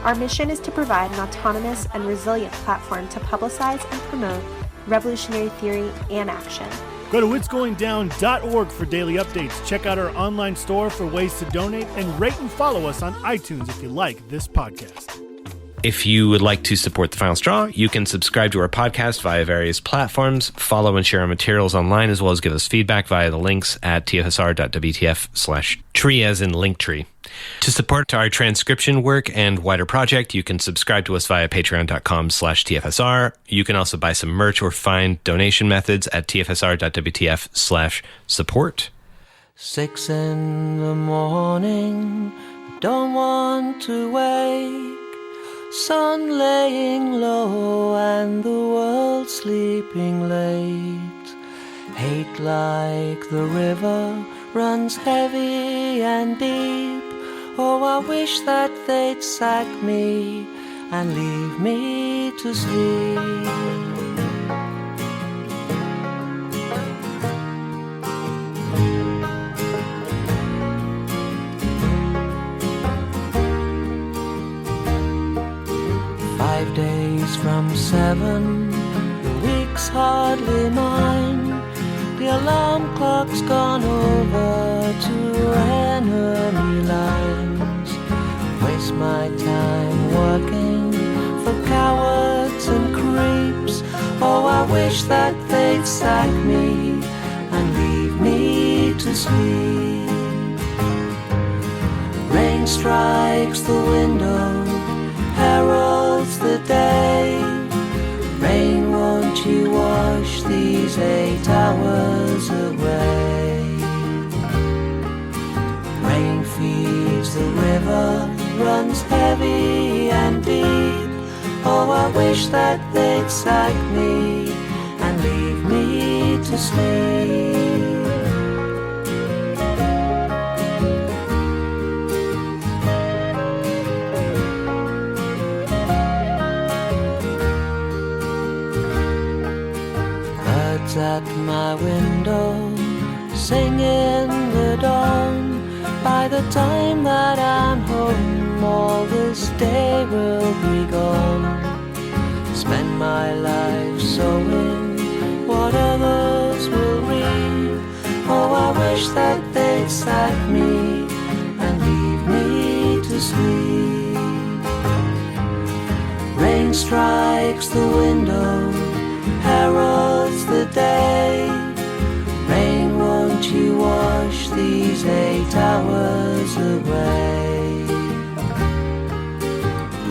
Our mission is to provide an autonomous and resilient platform to publicize and promote revolutionary theory and action. Go to itsgoingdown.org for daily updates. Check out our online store for ways to donate, and rate and follow us on iTunes if you like this podcast. If you would like to support The Final Straw, you can subscribe to our podcast via various platforms, follow and share our materials online, as well as give us feedback via the links at tfsr.wtf/tree, as in Linktree. To support our transcription work and wider project, you can subscribe to us via patreon.com/tfsr. You can also buy some merch or find donation methods at tfsr.wtf/support. 6 a.m, don't want to wake. sun laying low and the world sleeping late. Hate like the river runs heavy and deep. Oh, I wish that they'd sack me and leave me to sleep. 5 days from 7, the week's hardly mine. The alarm clock's gone over to enemy lines. Waste my time working for cowards and creeps. Oh, I wish that they'd sack me and leave me to sleep. Rain strikes the window, heralds the day. Rain, won't you wash these 8 hours away? Rain feeds the river, runs heavy and deep. Oh, I wish that they'd sack me and leave me to sleep. At my window, sing in the dawn. By the time that I'm home, all this day will be gone. Spend my life sowing what others will reap. Oh, I wish that they'd sack me and leave me to sleep. Rain strikes the window, heralds the day. Rain, won't you wash these 8 hours away?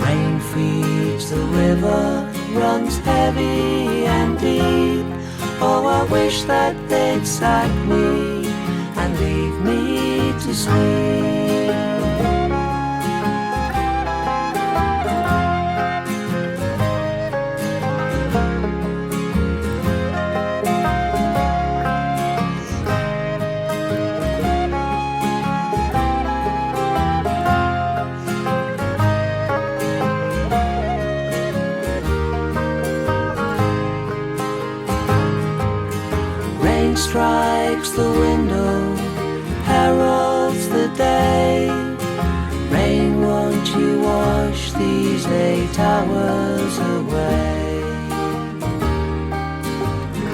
Rain feeds the river, runs heavy and deep. Oh, I wish that they'd sack me and leave me to sleep. Strikes the window, heralds the day. Rain, won't you wash these 8 hours away?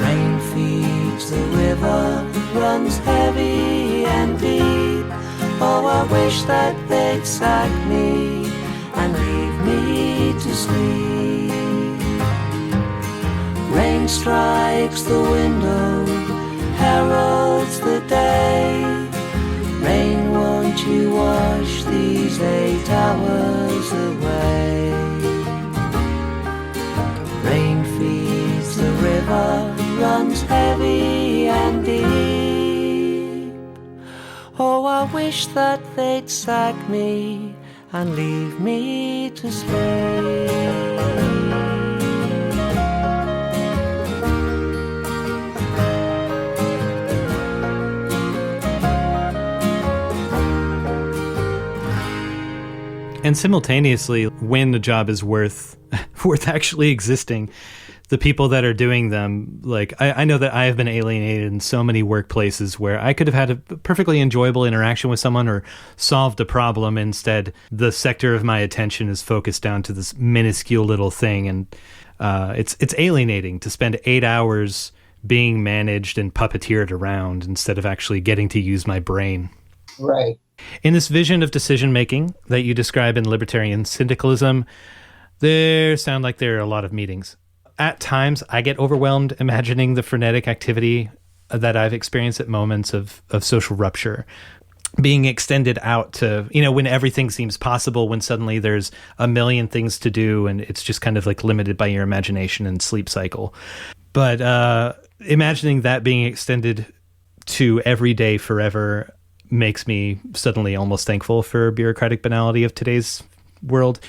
Rain feeds the river, runs heavy and deep. Oh, I wish that they'd sack me and leave me to sleep. Rain strikes the window, heralds the day. Rain, won't you wash these 8 hours away? Rain feeds the river, runs heavy and deep. Oh, I wish that they'd sack me and leave me to sleep. And simultaneously, when the job is worth actually existing, the people that are doing them, like I know that I have been alienated in so many workplaces where I could have had a perfectly enjoyable interaction with someone or solved a problem. Instead, the sector of my attention is focused down to this minuscule little thing, and it's alienating to spend 8 hours being managed and puppeteered around instead of actually getting to use my brain. Right. In this vision of decision-making that you describe in Libertarian Syndicalism, there sound like there are a lot of meetings. At times, I get overwhelmed imagining the frenetic activity that I've experienced at moments of social rupture, being extended out to, when everything seems possible, when suddenly there's a million things to do, and it's just kind of like limited by your imagination and sleep cycle. But imagining that being extended to every day forever makes me suddenly almost thankful for bureaucratic banality of today's world.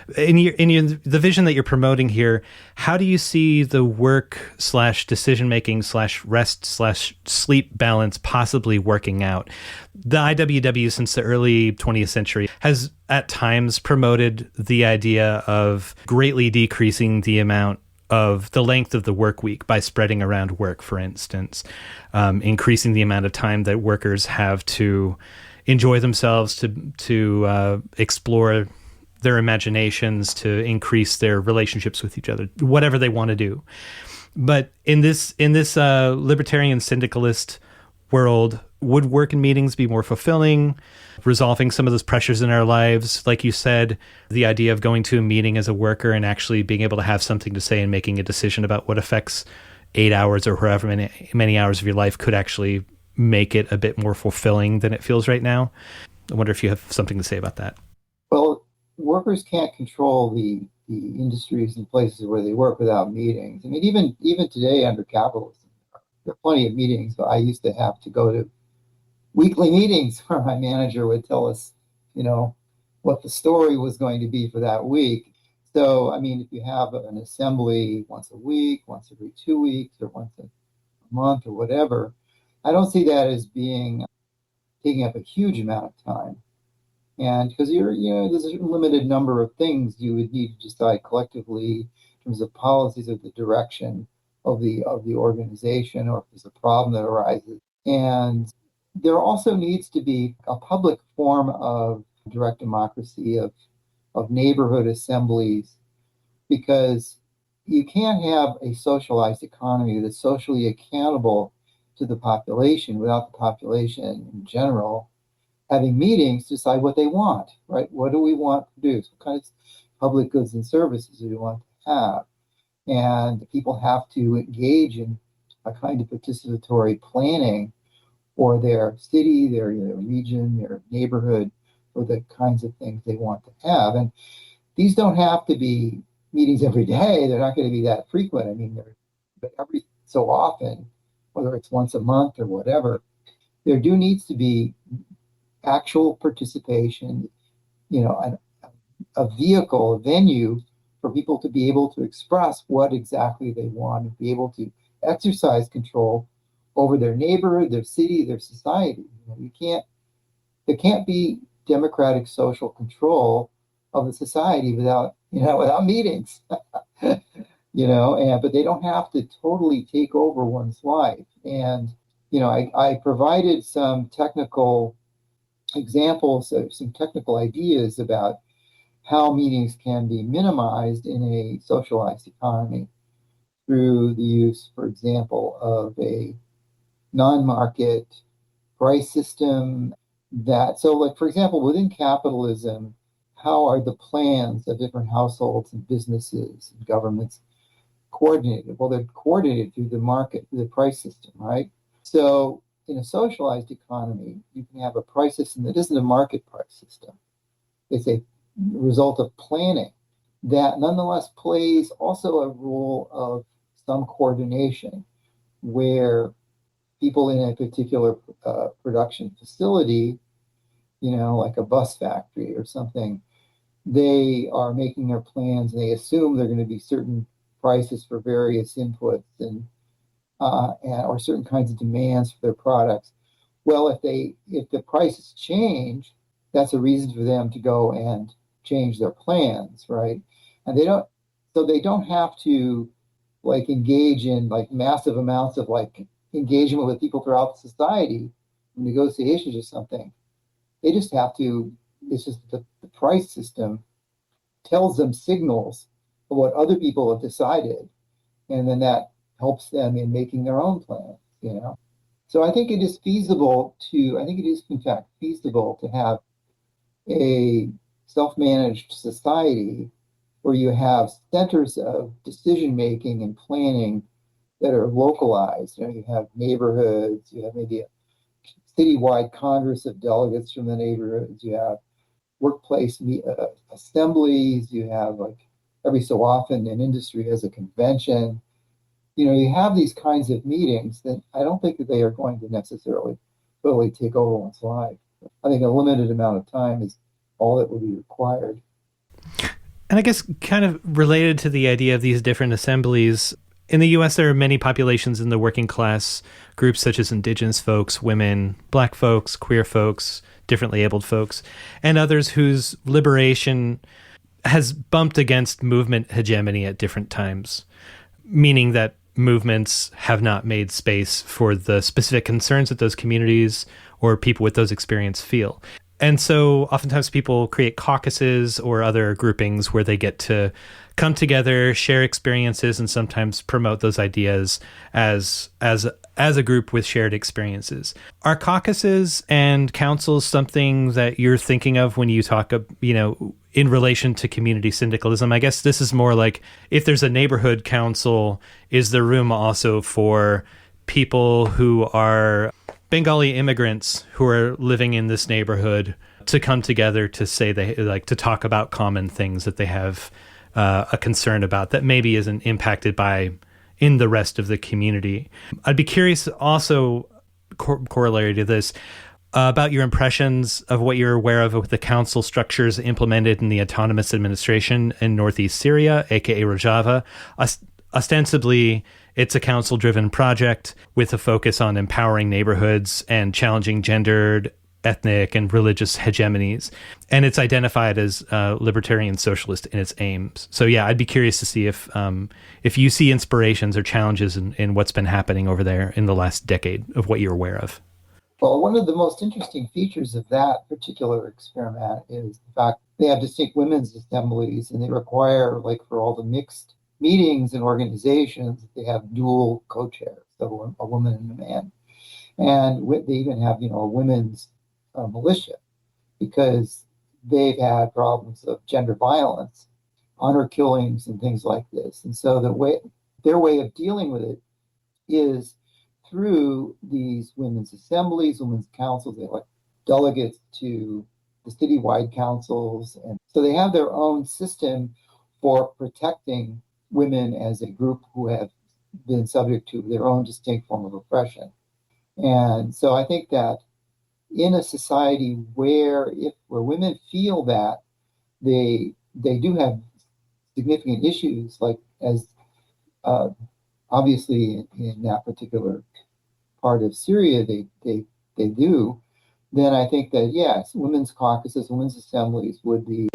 The vision that you're promoting here, how do you see the work / decision making / rest / sleep balance possibly working out? The IWW since the early 20th century has at times promoted the idea of greatly decreasing the amount of the length of the work week by spreading around work, for instance, increasing the amount of time that workers have to enjoy themselves, to explore their imaginations, to increase their relationships with each other, whatever they want to do. But in this libertarian syndicalist world, would work and meetings be more fulfilling, resolving some of those pressures in our lives? Like you said, the idea of going to a meeting as a worker and actually being able to have something to say and making a decision about what affects 8 hours or however many hours of your life could actually make it a bit more fulfilling than it feels right now. I wonder if you have something to say about that. Well, workers can't control the industries and places where they work without meetings. I mean, even today under capitalism, there are plenty of meetings. But I used to have to go to weekly meetings where my manager would tell us, what the story was going to be for that week. So, I mean, if you have an assembly once a week, once every 2 weeks, or once a month or whatever, I don't see that as taking up a huge amount of time. And because there's a limited number of things you would need to decide collectively in terms of policies of the direction of the organization, or if there's a problem that arises. And there also needs to be a public form of direct democracy, of neighborhood assemblies, because you can't have a socialized economy that's socially accountable to the population without the population in general having meetings to decide what they want, right? What do we want to do? What kinds of public goods and services do we want to have? And people have to engage in a kind of participatory planning for their city, their region, their neighborhood, for the kinds of things they want to have. And these don't have to be meetings every day. They're not going to be that frequent. I mean, but every so often, whether it's once a month or whatever, there needs to be actual participation, a vehicle, a venue for people to be able to express what exactly they want and be able to exercise control over their neighborhood, their city, their society. There can't be democratic social control of the society without meetings. But they don't have to totally take over one's life. And I provided some technical examples of some technical ideas about how meetings can be minimized in a socialized economy through the use, for example, of a non-market price system. For example, within capitalism, how are the plans of different households and businesses and governments coordinated? Well, they're coordinated through the market, through the price system, right? So in a socialized economy, you can have a price system that isn't a market price system. It's a result of planning that nonetheless plays also a role of some coordination, where people in a particular production facility, like a bus factory or something, they are making their plans and they assume they're going to be certain prices for various inputs and or certain kinds of demands for their products. Well, if the prices change, that's a reason for them to go and change their plans, right? And they don't have to engage in massive amounts of engagement with people throughout the society, negotiations or something. They just have to. It's just the price system tells them signals of what other people have decided, and then that helps them in making their own plans. So I think it is feasible in fact feasible to have a self-managed society where you have centers of decision making and planning that are localized. You have neighborhoods, you have maybe a citywide congress of delegates from the neighborhoods, you have workplace assemblies, you have every so often an industry has a convention. You have these kinds of meetings that I don't think that they are going to necessarily totally take over one's life. I think a limited amount of time is all that will be required. And I guess kind of related to the idea of these different assemblies, in the U.S. there are many populations in the working class groups such as indigenous folks, women, black folks, queer folks, differently abled folks, and others whose liberation has bumped against movement hegemony at different times, meaning that movements have not made space for the specific concerns that those communities or people with those experiences feel. And so oftentimes people create caucuses or other groupings where they get to come together, share experiences, and sometimes promote those ideas as a group with shared experiences. Are caucuses and councils something that you're thinking of when you talk, in relation to community syndicalism? I guess this is more like, if there's a neighborhood council, is there room also for people who are Bengali immigrants who are living in this neighborhood to come together to say to talk about common things that they have a concern about that maybe isn't impacted by in the rest of the community? I'd be curious also, corollary to this, about your impressions of what you're aware of with the council structures implemented in the autonomous administration in northeast Syria, aka Rojava. Ostensibly, it's a council-driven project with a focus on empowering neighborhoods and challenging gendered, ethnic, and religious hegemonies. And it's identified as libertarian socialist in its aims. So yeah, I'd be curious to see if you see inspirations or challenges in what's been happening over there in the last decade of what you're aware of. Well, one of the most interesting features of that particular experiment is the fact they have distinct women's assemblies, and they require, like for all the mixed meetings and organizations, they have dual co-chairs, so a woman and a man. And they even have, a women's militia, because they've had problems of gender violence, honor killings, and things like this. And so their way of dealing with it is through these women's assemblies, women's councils. They elect delegates to the citywide councils. And so they have their own system for protecting women as a group who have been subject to their own distinct form of oppression. And so I think that in a society where women feel that they do have significant issues, like as obviously in that particular part of Syria they do, then I think that yes, women's caucuses, women's assemblies would be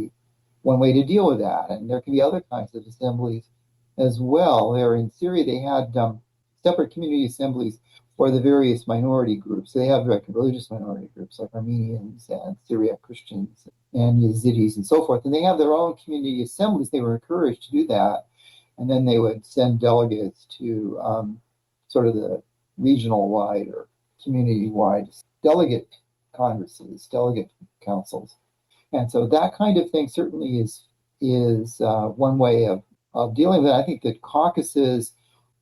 one way to deal with that. And there can be other kinds of assemblies as well. There in Syria, they had separate community assemblies for the various minority groups. They have like religious minority groups like Armenians and Syriac Christians and Yazidis and so forth. And they have their own community assemblies. They were encouraged to do that. And then they would send delegates to sort of the regional-wide or community-wide delegate congresses, delegate councils. And so that kind of thing certainly is one way of dealing with it. I think that caucuses,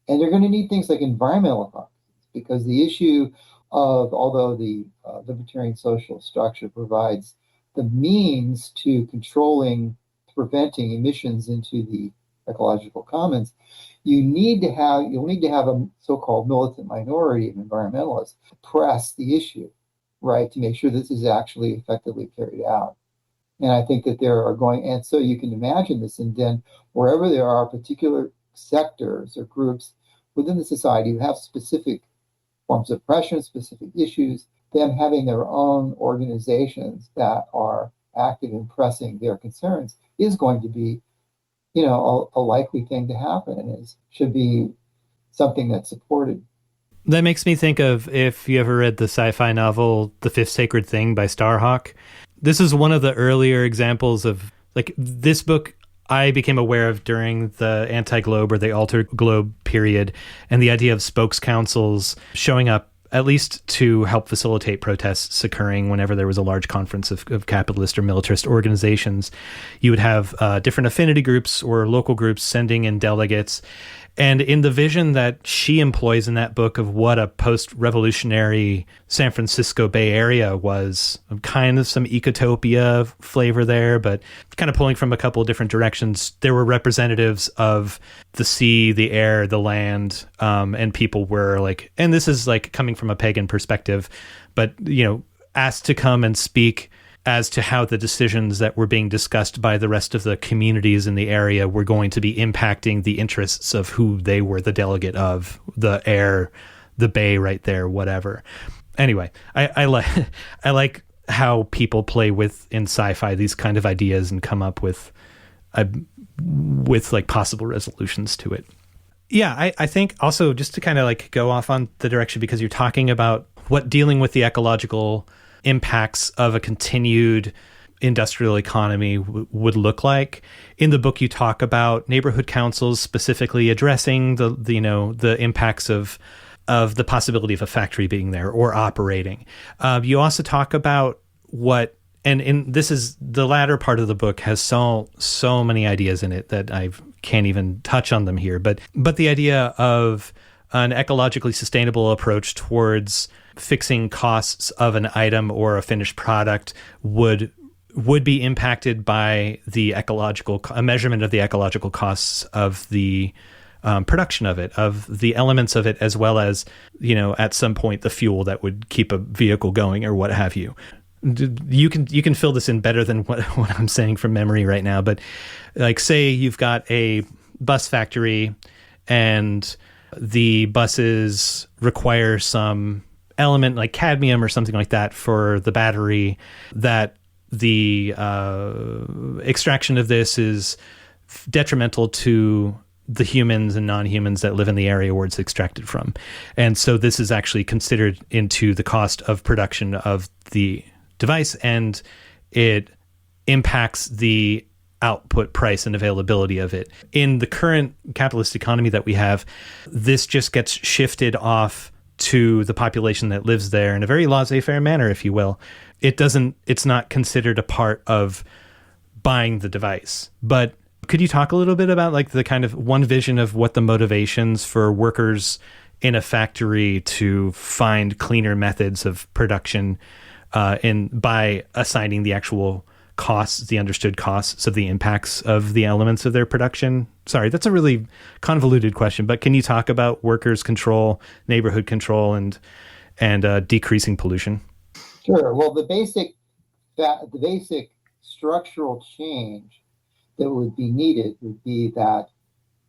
and they're going to need things like environmental caucuses, because the issue of, although the libertarian social structure provides the means to preventing emissions into the ecological commons, you'll need to have a so-called militant minority of environmentalists press the issue, right, to make sure this is actually effectively carried out. And I think that and so you can imagine this, and then wherever there are particular sectors or groups within the society who have specific forms of oppression, specific issues, them having their own organizations that are active in pressing their concerns is going to be, a likely thing to happen, and should be something that's supported. That makes me think of, if you ever read the sci-fi novel The Fifth Sacred Thing by Starhawk. This is one of the earlier examples of, like, this book I became aware of during the anti-globe or the alter globe period, and the idea of spokes councils showing up at least to help facilitate protests occurring whenever there was a large conference of capitalist or militarist organizations. You would have different affinity groups or local groups sending in delegates. And in the vision that she employs in that book of what a post-revolutionary San Francisco Bay Area was, kind of some ecotopia flavor there, but kind of pulling from a couple of different directions. There were representatives of the sea, the air, the land, and people were like, and this is like coming from a pagan perspective, but, asked to come and speak as to how the decisions that were being discussed by the rest of the communities in the area were going to be impacting the interests of who they were the delegate of, the heir, the bay right there, whatever. Anyway, I like how people play with in sci-fi these kind of ideas and come up with like possible resolutions to it. Yeah, I think also just to kind of like go off on the direction, because you're talking about what dealing with the ecological impacts of a continued industrial economy would look like. In the book, you talk about neighborhood councils specifically addressing the impacts of the possibility of a factory being there or operating. You also talk about this is the latter part of the book has so many ideas in it that I can't even touch on them here. But the idea of an ecologically sustainable approach towards fixing costs of an item or a finished product would be impacted by a measurement of the ecological costs of the production of it, of the elements of it, as well as, at some point the fuel that would keep a vehicle going or what have you. You can fill this in better than what I'm saying from memory right now, but like say you've got a bus factory and the buses require some element like cadmium or something like that for the battery, that the extraction of this is detrimental to the humans and non-humans that live in the area where it's extracted from. And so this is actually considered into the cost of production of the device, and it impacts the output price and availability of it. In the current capitalist economy that we have, this just gets shifted to the population that lives there in a very laissez-faire manner, if you will. It's not considered a part of buying the device. But could you talk a little bit about like the kind of one vision of what the motivations for workers in a factory to find cleaner methods of production by assigning the actual costs, the understood costs of the impacts of the elements of their production? Sorry, that's a really convoluted question, but can you talk about workers' control, neighborhood control, and decreasing pollution? Sure. Well, the basic structural change that would be needed would be that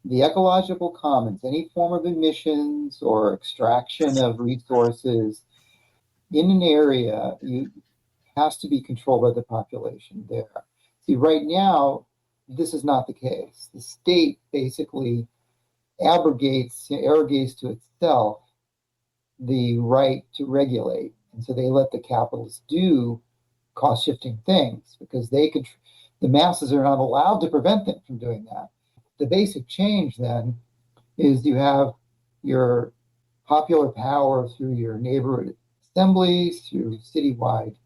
the ecological commons, any form of emissions or extraction of resources in an area, has to be controlled by the population there. See, right now, this is not the case. The state basically arrogates to itself the right to regulate. And so they let the capitalists do cost-shifting things because the masses are not allowed to prevent them from doing that. The basic change then is you have your popular power through your neighborhood assemblies, through citywide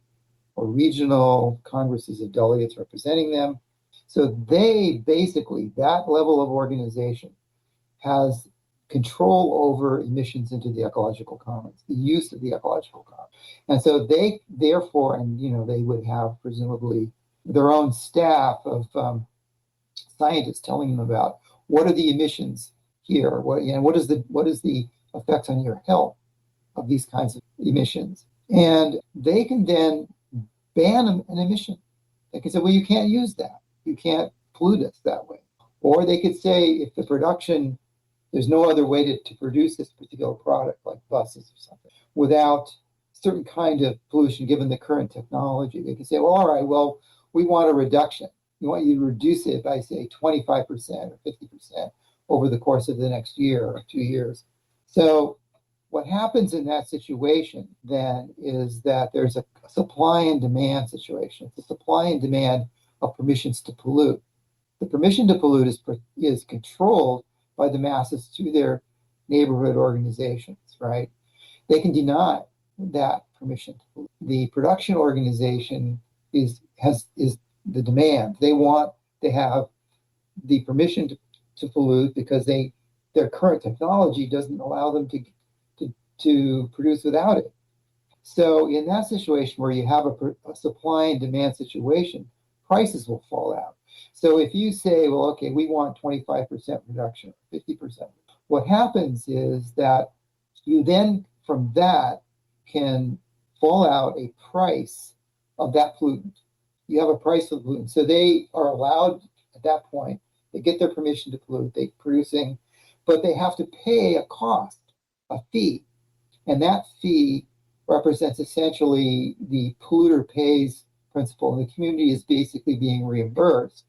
or regional congresses of delegates representing them. So they basically, that level of organization has control over emissions into the ecological commons, the use of the ecological commons. And so they, therefore, and they would have presumably their own staff of scientists telling them about what are the emissions here, what is the effects on your health of these kinds of emissions. And they can then ban an emission. They can say, well, you can't use that. You can't pollute us that way. Or they could say, if the production, there's no other way to produce this particular product, like buses or something, without certain kind of pollution, given the current technology, they can say, well, all right, well, we want a reduction. We want you to reduce it by, say, 25% or 50% over the course of the next year or 2 years. So what happens in that situation then is that there's a supply and demand situation. It's a supply and demand of permissions to pollute. The permission to pollute is controlled by the masses through their neighborhood organizations, right? They can deny that permission to pollute. The production organization is the demand. They want to have the permission to pollute because their current technology doesn't allow them to produce without it. So in that situation where you have a supply and demand situation, prices will fall out. So if you say, well, okay, we want 25% reduction, 50%, what happens is that you then from that can fall out a price of that pollutant. You have a price of the pollutant. So they are allowed at that point, they get their permission to pollute, they're producing, but they have to pay a cost, a fee. And that fee represents essentially the polluter pays principle. And the community is basically being reimbursed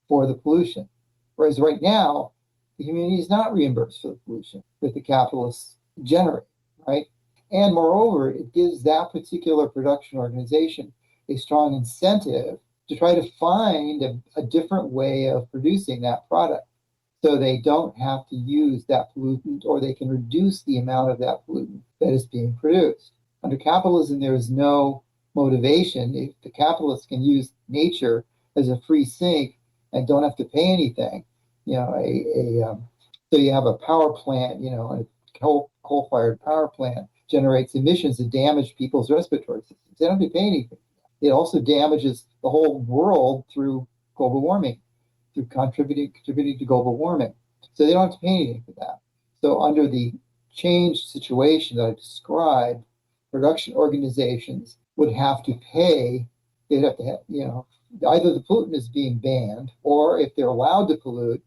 for the pollution. Whereas right now, the community is not reimbursed for the pollution that the capitalists generate, right? And moreover, it gives that particular production organization a strong incentive to try to find a different way of producing that product, so they don't have to use that pollutant, or they can reduce the amount of that pollutant that is being produced. Under capitalism, there is no motivation. If the capitalists can use nature as a free sink and don't have to pay anything, so you have a power plant, a coal-fired power plant generates emissions that damage people's respiratory systems. They don't have to pay anything. It also damages the whole world through global warming, through contributing to global warming. So they don't have to pay anything for that. So under the changed situation that I described, production organizations would have to pay. They'd have to have, either the pollutant is being banned, or if they're allowed to pollute,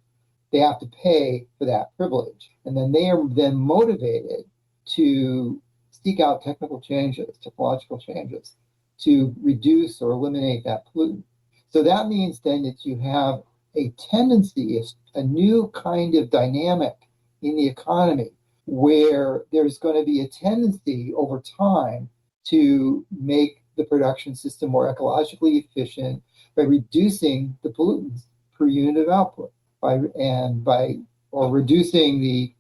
they have to pay for that privilege. And then they are then motivated to seek out technological changes to reduce or eliminate that pollutant. So that means then that you have a tendency, a new kind of dynamic in the economy, where there's going to be a tendency over time to make the production system more ecologically efficient by reducing the pollutants per unit of output, or reducing the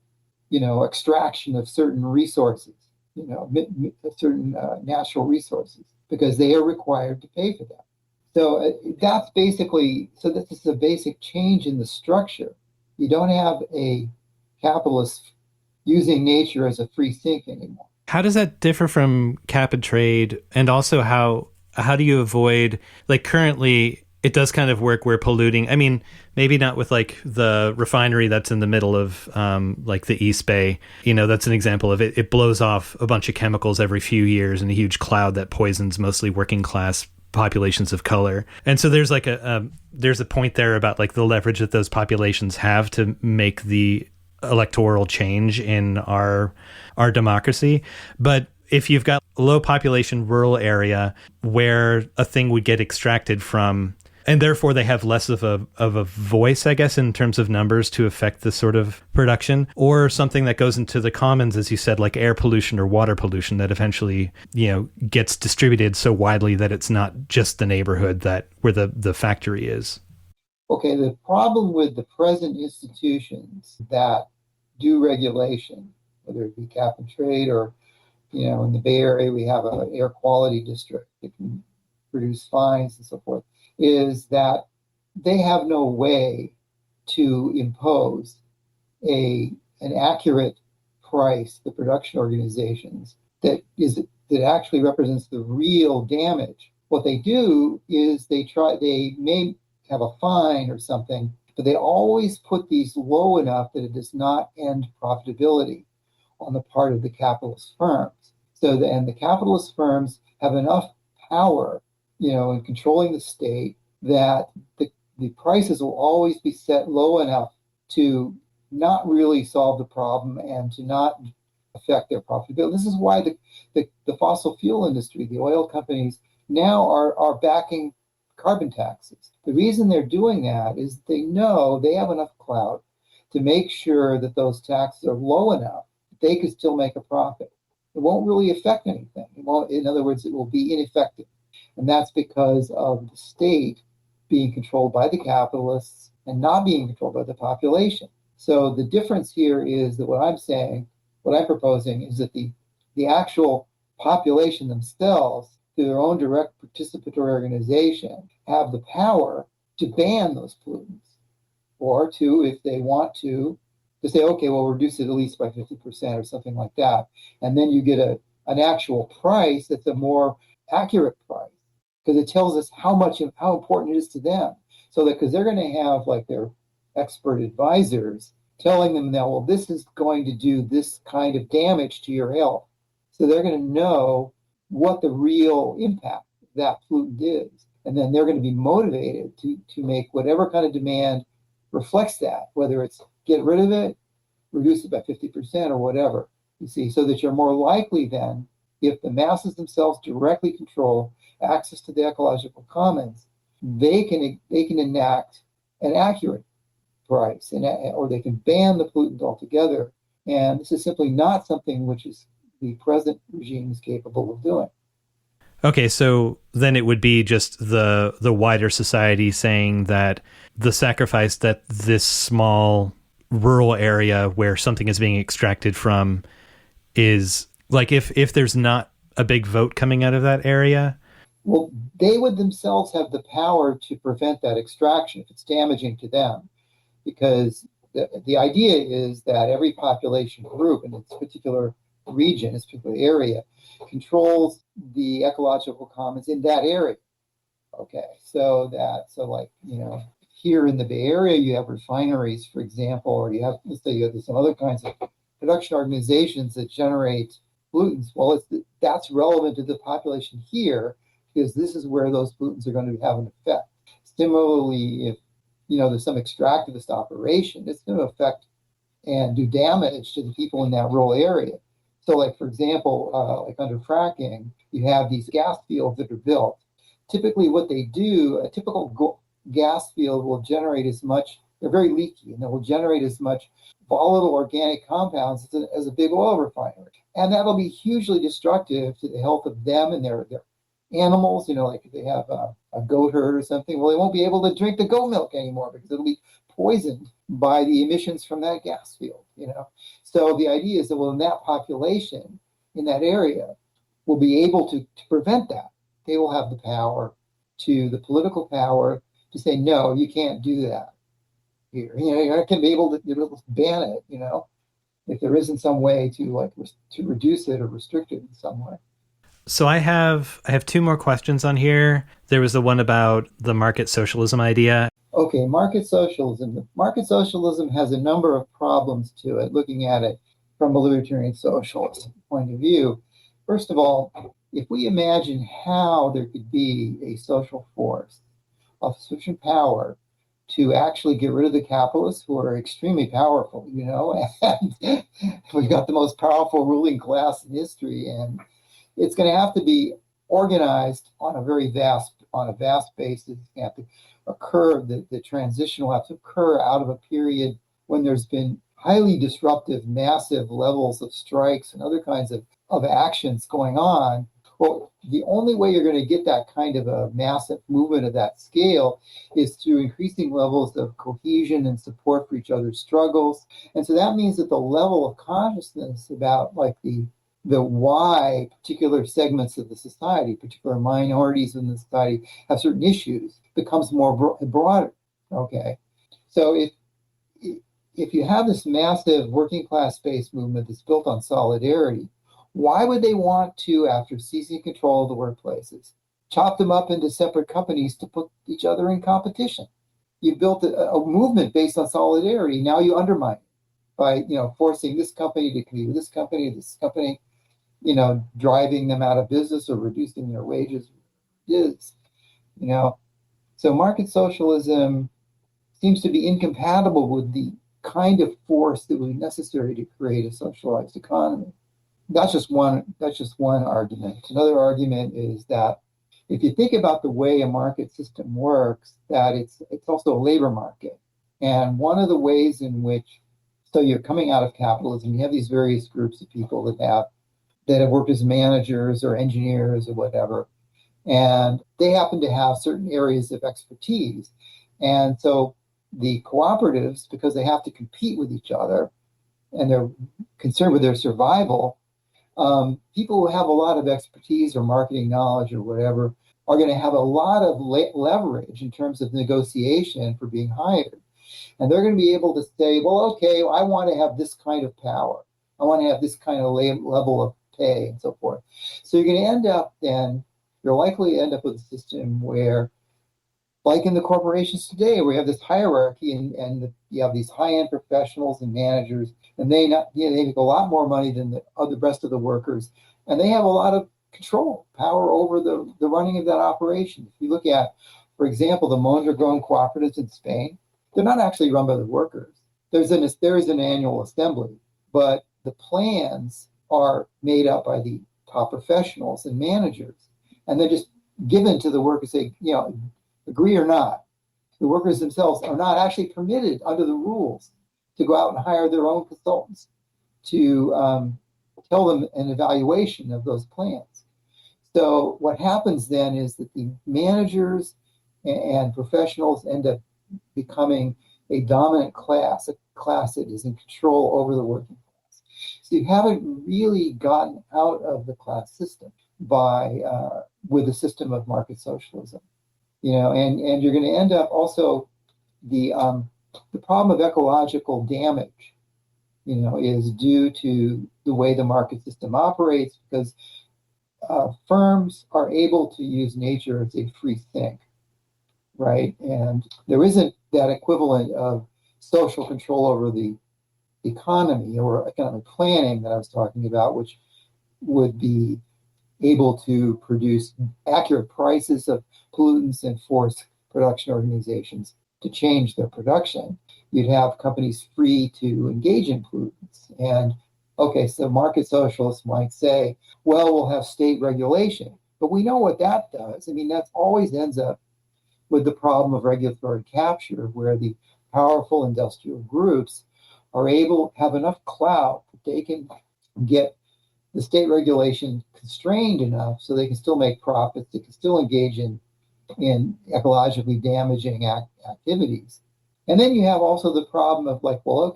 extraction of certain resources, certain natural resources, because they are required to pay for that. So this is a basic change in the structure. You don't have a capitalist using nature as a free sink anymore. How does that differ from cap and trade? And also how do you avoid, like currently it does kind of work where polluting, I mean, maybe not with like the refinery that's in the middle of like the East Bay, that's an example of it. It blows off a bunch of chemicals every few years in a huge cloud that poisons mostly working class populations of color. And so there's like there's a point there about like the leverage that those populations have to make the electoral change in our democracy. But if you've got a low population rural area where a thing would get extracted from, and therefore they have less of a voice, I guess, in terms of numbers to affect this sort of production, or something that goes into the commons, as you said, like air pollution or water pollution that eventually, gets distributed so widely that it's not just the neighborhood where the factory is. Okay, the problem with the present institutions that do regulation, whether it be cap and trade or, in the Bay Area, we have an air quality district that can produce fines and so forth, is that they have no way to impose an accurate price, the production organizations, that actually represents the real damage. What they do is they may have a fine or something, but they always put these low enough that it does not end profitability on the part of the capitalist firms. And the capitalist firms have enough power, in controlling the state, that the prices will always be set low enough to not really solve the problem and to not affect their profitability. This is why the fossil fuel industry, the oil companies, now are backing carbon taxes. The reason they're doing that is they know they have enough clout to make sure that those taxes are low enough that they could still make a profit. It won't really affect anything. In other words, it will be ineffective. And that's because of the state being controlled by the capitalists and not being controlled by the population. So the difference here is that what I'm proposing is that the actual population themselves, through their own direct participatory organization, have the power to ban those pollutants, or to, if they want to say, okay, we'll reduce it at least by 50% or something like that. And then you get an actual price that's a more accurate price, because it tells us how important it is to them. So that, because they're going to have like their expert advisors telling them that, well, this is going to do this kind of damage to your health. So they're going to know what the real impact is. that pollutant is. And then they're going to be motivated to make whatever kind of demand reflects that, whether it's get rid of it, reduce it by 50% or whatever, you see, so that you're more likely then, if the masses themselves directly control access to the ecological commons, they can enact an accurate price, or they can ban the pollutant altogether. And this is simply not something which is the present regime is capable of doing. Okay, so then it would be just the wider society saying that the sacrifice that this small rural area where something is being extracted from is, like, if there's not a big vote coming out of that area. Well, they would themselves have the power to prevent that extraction if it's damaging to them, because the idea is that every population group in its particular region, its particular area, controls the ecological commons in that area. Okay, so like, here in the Bay Area, you have refineries, for example, or let's say you have some other kinds of production organizations that generate pollutants. Well, that's relevant to the population here, because this is where those pollutants are going to have an effect. Similarly, if there's some extractivist operation, it's going to affect and do damage to the people in that rural area. So, like, for example, like under fracking, you have these gas fields that are built. Typically what they do, a typical gas field will generate as much, they're very leaky, and they will generate as much volatile organic compounds as a big oil refinery. And that'll be hugely destructive to the health of them and their animals. Like if they have a goat herd or something, well, they won't be able to drink the goat milk anymore because it'll be poisoned by the emissions from that gas field, So the idea is that, well, in that population, in that area, will be able to prevent that. They will have the power, the political power, to say, no, you can't do that here. You can be able to ban it, if there isn't some way to reduce it or restrict it in some way. So I have two more questions on here. There was the one about the market socialism idea. Okay, market socialism. Market socialism has a number of problems to it, looking at it from a libertarian socialist point of view. First of all, if we imagine how there could be a social force of sufficient power to actually get rid of the capitalists, who are extremely powerful, and we've got the most powerful ruling class in history, and it's going to have to be organized on a vast basis. It's going to have to occur, the transition will have to occur out of a period when there's been highly disruptive, massive levels of strikes and other kinds of actions going on. Well, the only way you're going to get that kind of a massive movement of that scale is through increasing levels of cohesion and support for each other's struggles. And so that means that the level of consciousness about like the why particular segments of the society, particular minorities in the society have certain issues, becomes more broader. Okay, so if you have this massive working class space movement that's built on solidarity, why would they want to, after seizing control of the workplaces, chop them up into separate companies to put each other in competition? You built a movement based on solidarity. Now you undermine it by forcing this company to compete with this company, driving them out of business or reducing their wages. So market socialism seems to be incompatible with the kind of force that would be necessary to create a socialized economy. That's just one argument. Another argument is that if you think about the way a market system works, that it's also a labor market. And one of the ways in which, so you're coming out of capitalism, you have these various groups of people that have worked as managers or engineers or whatever, and they happen to have certain areas of expertise. And so the cooperatives, because they have to compete with each other and they're concerned with their survival, people who have a lot of expertise or marketing knowledge or whatever are going to have a lot of leverage in terms of negotiation for being hired. And they're going to be able to say, well, okay, I want to have this kind of power. I want to have this kind of level of pay and so forth. So you're going to you're likely to end up with a system where, like in the corporations today, where you have this hierarchy and you have these high-end professionals and managers, and they make a lot more money than the rest of the workers, and they have a lot of power over the running of that operation. If you look at, for example, the Mondragon cooperatives in Spain, they're not actually run by the workers. There is an annual assembly, but the plans are made up by the top professionals and managers, and they're just given to the workers. Say, agree or not. The workers themselves are not actually permitted under the rules to go out and hire their own consultants to tell them an evaluation of those plans. So what happens then is that the managers and professionals end up becoming a dominant class, a class that is in control over the working class. So you haven't really gotten out of the class system with the system of market socialism, and you're going to end up also the problem of ecological damage, is due to the way the market system operates, because firms are able to use nature as a free sink, right? And there isn't that equivalent of social control over the economy or economic planning that I was talking about, which would be able to produce accurate prices of pollutants and force production organizations to change their production. You'd have companies free to engage in pollutants. And so market socialists might say, well, we'll have state regulation. But we know what that does. I mean, that always ends up with the problem of regulatory capture, where the powerful industrial groups are able to have enough clout that they can get the state regulation constrained enough so they can still make profits, they can still engage in ecologically damaging activities. And then you have also the problem of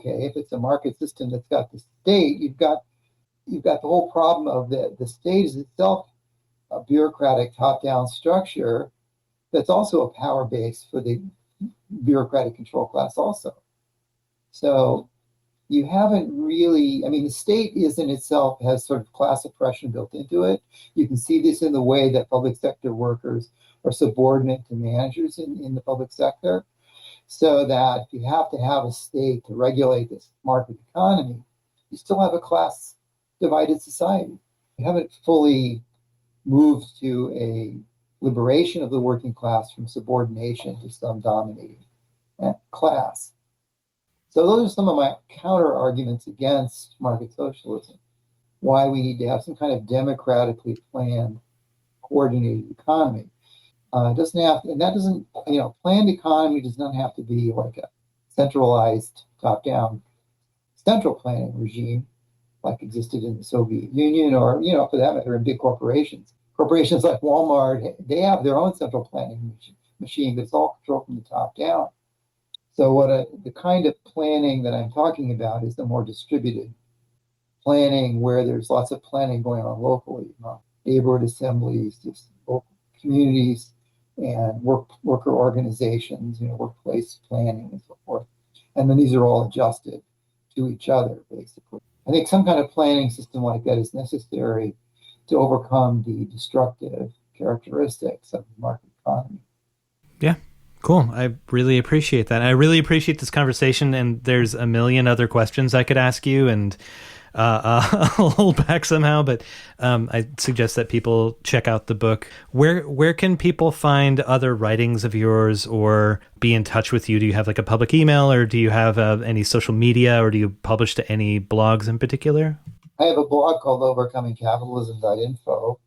if it's a market system that's got the state, you've got the whole problem of the state is itself a bureaucratic top-down structure that's also a power base for the bureaucratic control class also. So you haven't really, the state in itself has sort of class oppression built into it. You can see this in the way that public sector workers are subordinate to managers in the public sector. So that if you have to have a state to regulate this market economy, you still have a class divided society. You haven't fully moved to a liberation of the working class from subordination to some dominating class. So those are some of my counter arguments against market socialism, why we need to have some kind of democratically planned, coordinated economy. Planned economy does not have to be like a centralized, top-down central planning regime like existed in the Soviet Union, or, for that matter, in big corporations. Corporations like Walmart, they have their own central planning machine, but it's all controlled from the top down. So the kind of planning that I'm talking about is the more distributed planning, where there's lots of planning going on locally, neighborhood assemblies, just local communities, and worker organizations, workplace planning and so forth. And then these are all adjusted to each other, basically. I think some kind of planning system like that is necessary to overcome the destructive characteristics of the market economy. Yeah, cool. I really appreciate that. I really appreciate this conversation, and there's a million other questions I could ask you, and I'll hold back somehow, but I suggest that people check out the book. Where can people find other writings of yours or be in touch with you? Do you have like a public email, or do you have any social media, or do you publish to any blogs in particular? I have a blog called overcomingcapitalism.info,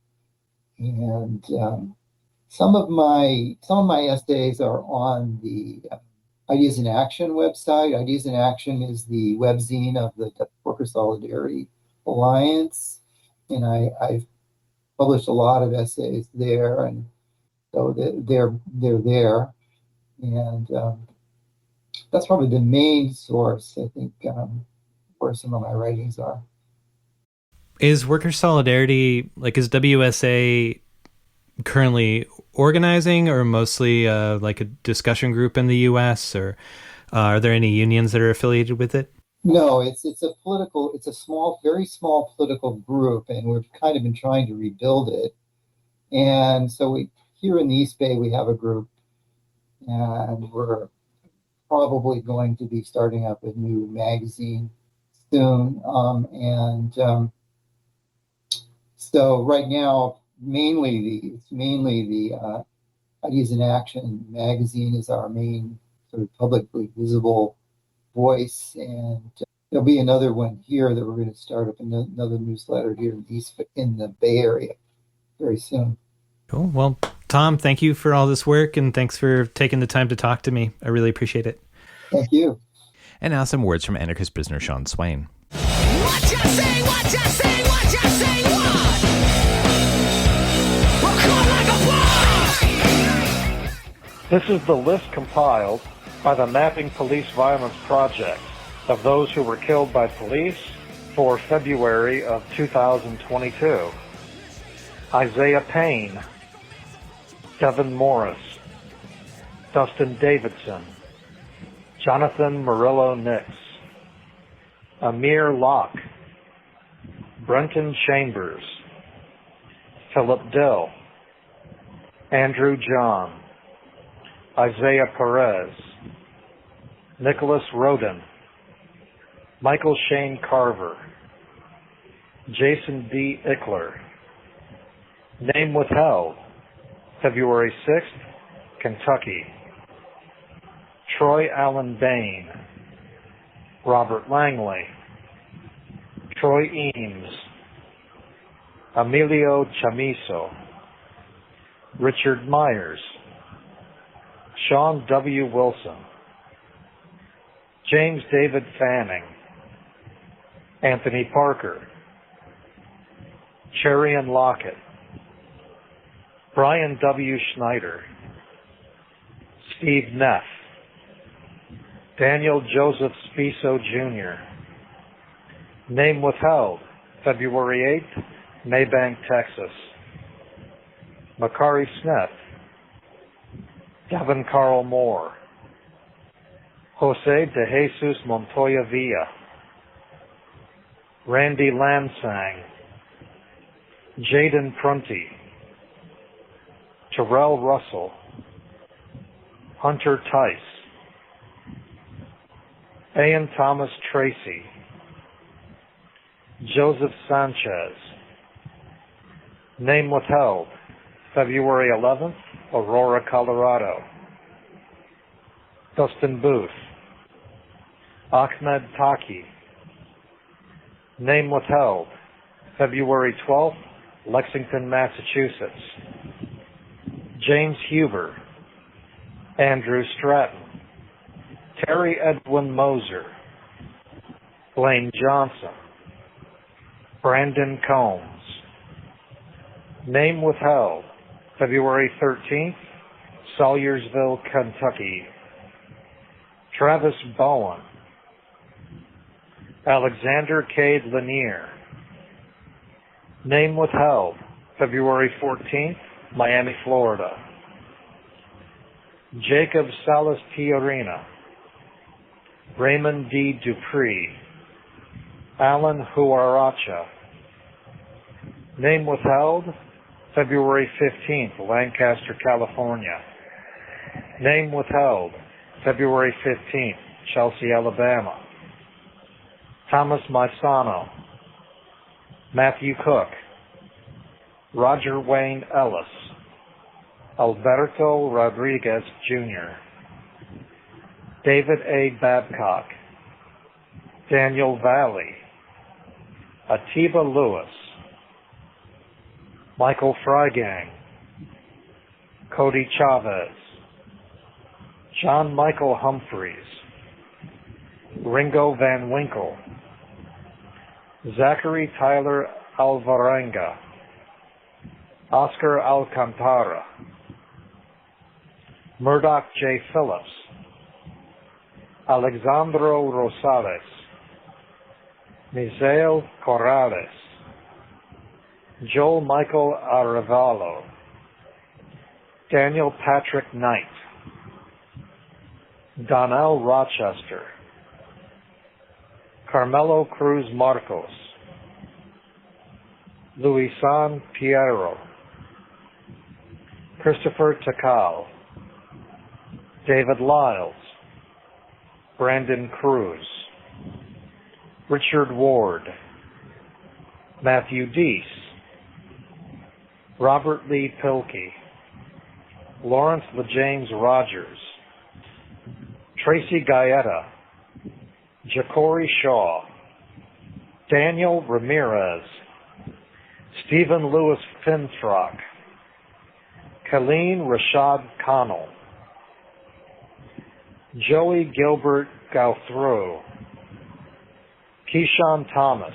and some of my essays are on the Ideas in Action website. Ideas in Action is the webzine of the Worker Solidarity Alliance, and I've published a lot of essays there, and so they're there, and that's probably the main source, I think, where some of my writings are. Is Worker Solidarity, is WSA currently organizing, or mostly like a discussion group in the U.S., or are there any unions that are affiliated with it? No, it's a very small political group, and we've kind of been trying to rebuild it. And so here in the East Bay, we have a group, and we're probably going to be starting up a new magazine soon. So right now, mainly the Ideas in Action magazine is our main sort of publicly visible voice, and there'll be another one here that we're going to start up another newsletter here in the Bay Area very soon. Cool. Well, Tom, thank you for all this work, and thanks for taking the time to talk to me. I really appreciate it. Thank you. And now some words from anarchist prisoner Sean Swain. What you say, what you say, what you say, what? We'll call like a what? This is the list compiled by the Mapping Police Violence Project of those who were killed by police for February of 2022. Isaiah Payne, Devin Morris, Dustin Davidson, Jonathan Murillo-Nix, Amir Locke, Brenton Chambers, Philip Dill, Andrew John, Isaiah Perez, Nicholas Roden, Michael Shane Carver, Jason D. Ickler. Name withheld, February 6th, Kentucky. Troy Allen Bain, Robert Langley, Troy Eames, Emilio Chamiso, Richard Myers, Sean W. Wilson, James David Fanning, Anthony Parker, Cherian Lockett, Brian W. Schneider, Steve Neff, Daniel Joseph Spiso Jr. Name withheld, February 8th, Maybank, Texas. Makari Smith, Devin Carl Moore, Jose de Jesus Montoya Villa, Randy Lansang, Jaden Prunty, Terrell Russell, Hunter Tice, Ian Thomas Tracy, Joseph Sanchez. Name withheld, February 11th, Aurora, Colorado. Dustin Booth, Ahmed Taki. Name withheld, February 12th, Lexington, Massachusetts. James Huber, Andrew Stratton, Terry Edwin Moser, Blaine Johnson, Brandon Combs. Name withheld, February 13th, Salyersville, Kentucky. Travis Bowen, Alexander Cade Lanier. Name withheld, February 14th, Miami, Florida. Jacob Salas Tiarina, Raymond D. Dupree, Alan Huaracha. Name withheld, February 15th, Lancaster, California. Name withheld, February 15th, Chelsea, Alabama. Thomas Maisano, Matthew Cook, Roger Wayne Ellis, Alberto Rodriguez Jr., David A. Babcock, Daniel Valley, Atiba Lewis, Michael Freigang, Cody Chavez, John Michael Humphreys, Ringo Van Winkle, Zachary Tyler Alvarenga, Oscar Alcantara, Murdoch J. Phillips, Alexandro Rosales, Misael Corrales, Joel Michael Arevalo, Daniel Patrick Knight, Donnell Rochester, Carmelo Cruz Marcos, Luisan Piero, Christopher Takal, David Lyles, Brandon Cruz, Richard Ward, Matthew Deese, Robert Lee Pilkey, Lawrence LeJames Rogers, Tracy Gaeta, Ja'Cory Shaw, Daniel Ramirez, Stephen Lewis Finthrock, Colleen Rashad Connell, Joey Gilbert Gauthreau, Keyshawn Thomas,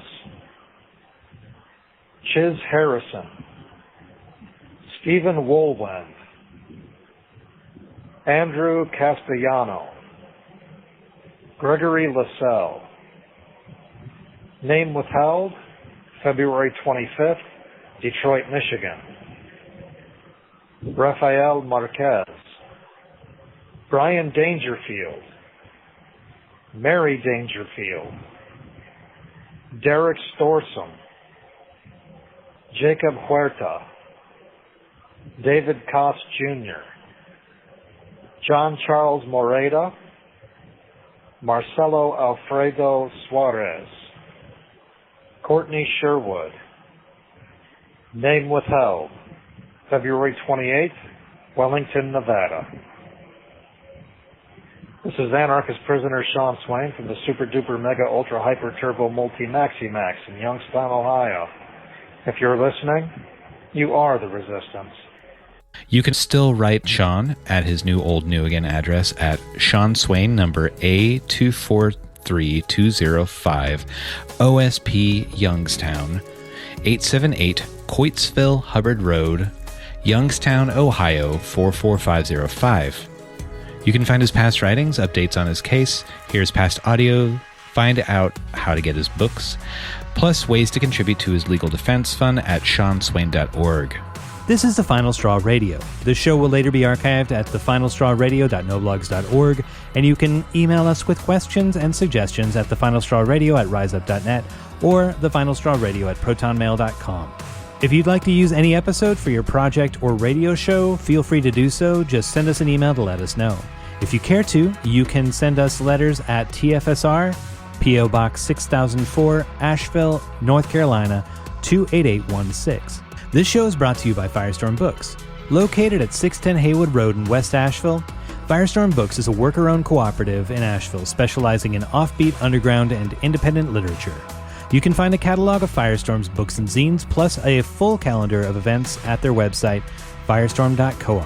Chiz Harrison, Stephen Woolwind, Andrew Castellano, Gregory LaSalle. Name withheld, February 25th, Detroit, Michigan. Rafael Marquez, Brian Dangerfield, Mary Dangerfield, Derek Storsum, Jacob Huerta, David Koss Jr., John Charles Moreda, Marcelo Alfredo Suarez, Courtney Sherwood. Name withheld, February 28th, Wellington, Nevada. This is anarchist prisoner Sean Swain from the Super Duper Mega Ultra Hyper Turbo Multi Maxi Max in Youngstown, Ohio. If you're listening, you are the resistance. You can still write Sean at his new again address at Sean Swain, number A243205, OSP Youngstown, 878 Coatesville Hubbard Road, Youngstown, Ohio 44505. You can find his past writings, updates on his case, hear his past audio, find out how to get his books, plus ways to contribute to his legal defense fund at SeanSwain.org. This is The Final Straw Radio. This show will later be archived at thefinalstrawradio.noblogs.org, and you can email us with questions and suggestions at thefinalstrawradio@riseup.net or thefinalstrawradio@protonmail.com. If you'd like to use any episode for your project or radio show, feel free to do so. Just send us an email to let us know. If you care to, you can send us letters at TFSR, P.O. Box 6004, Asheville, North Carolina, 28816. This show is brought to you by Firestorm Books. Located at 610 Haywood Road in West Asheville, Firestorm Books is a worker-owned cooperative in Asheville specializing in offbeat, underground, and independent literature. You can find a catalog of Firestorm's books and zines, plus a full calendar of events at their website, firestorm.coop.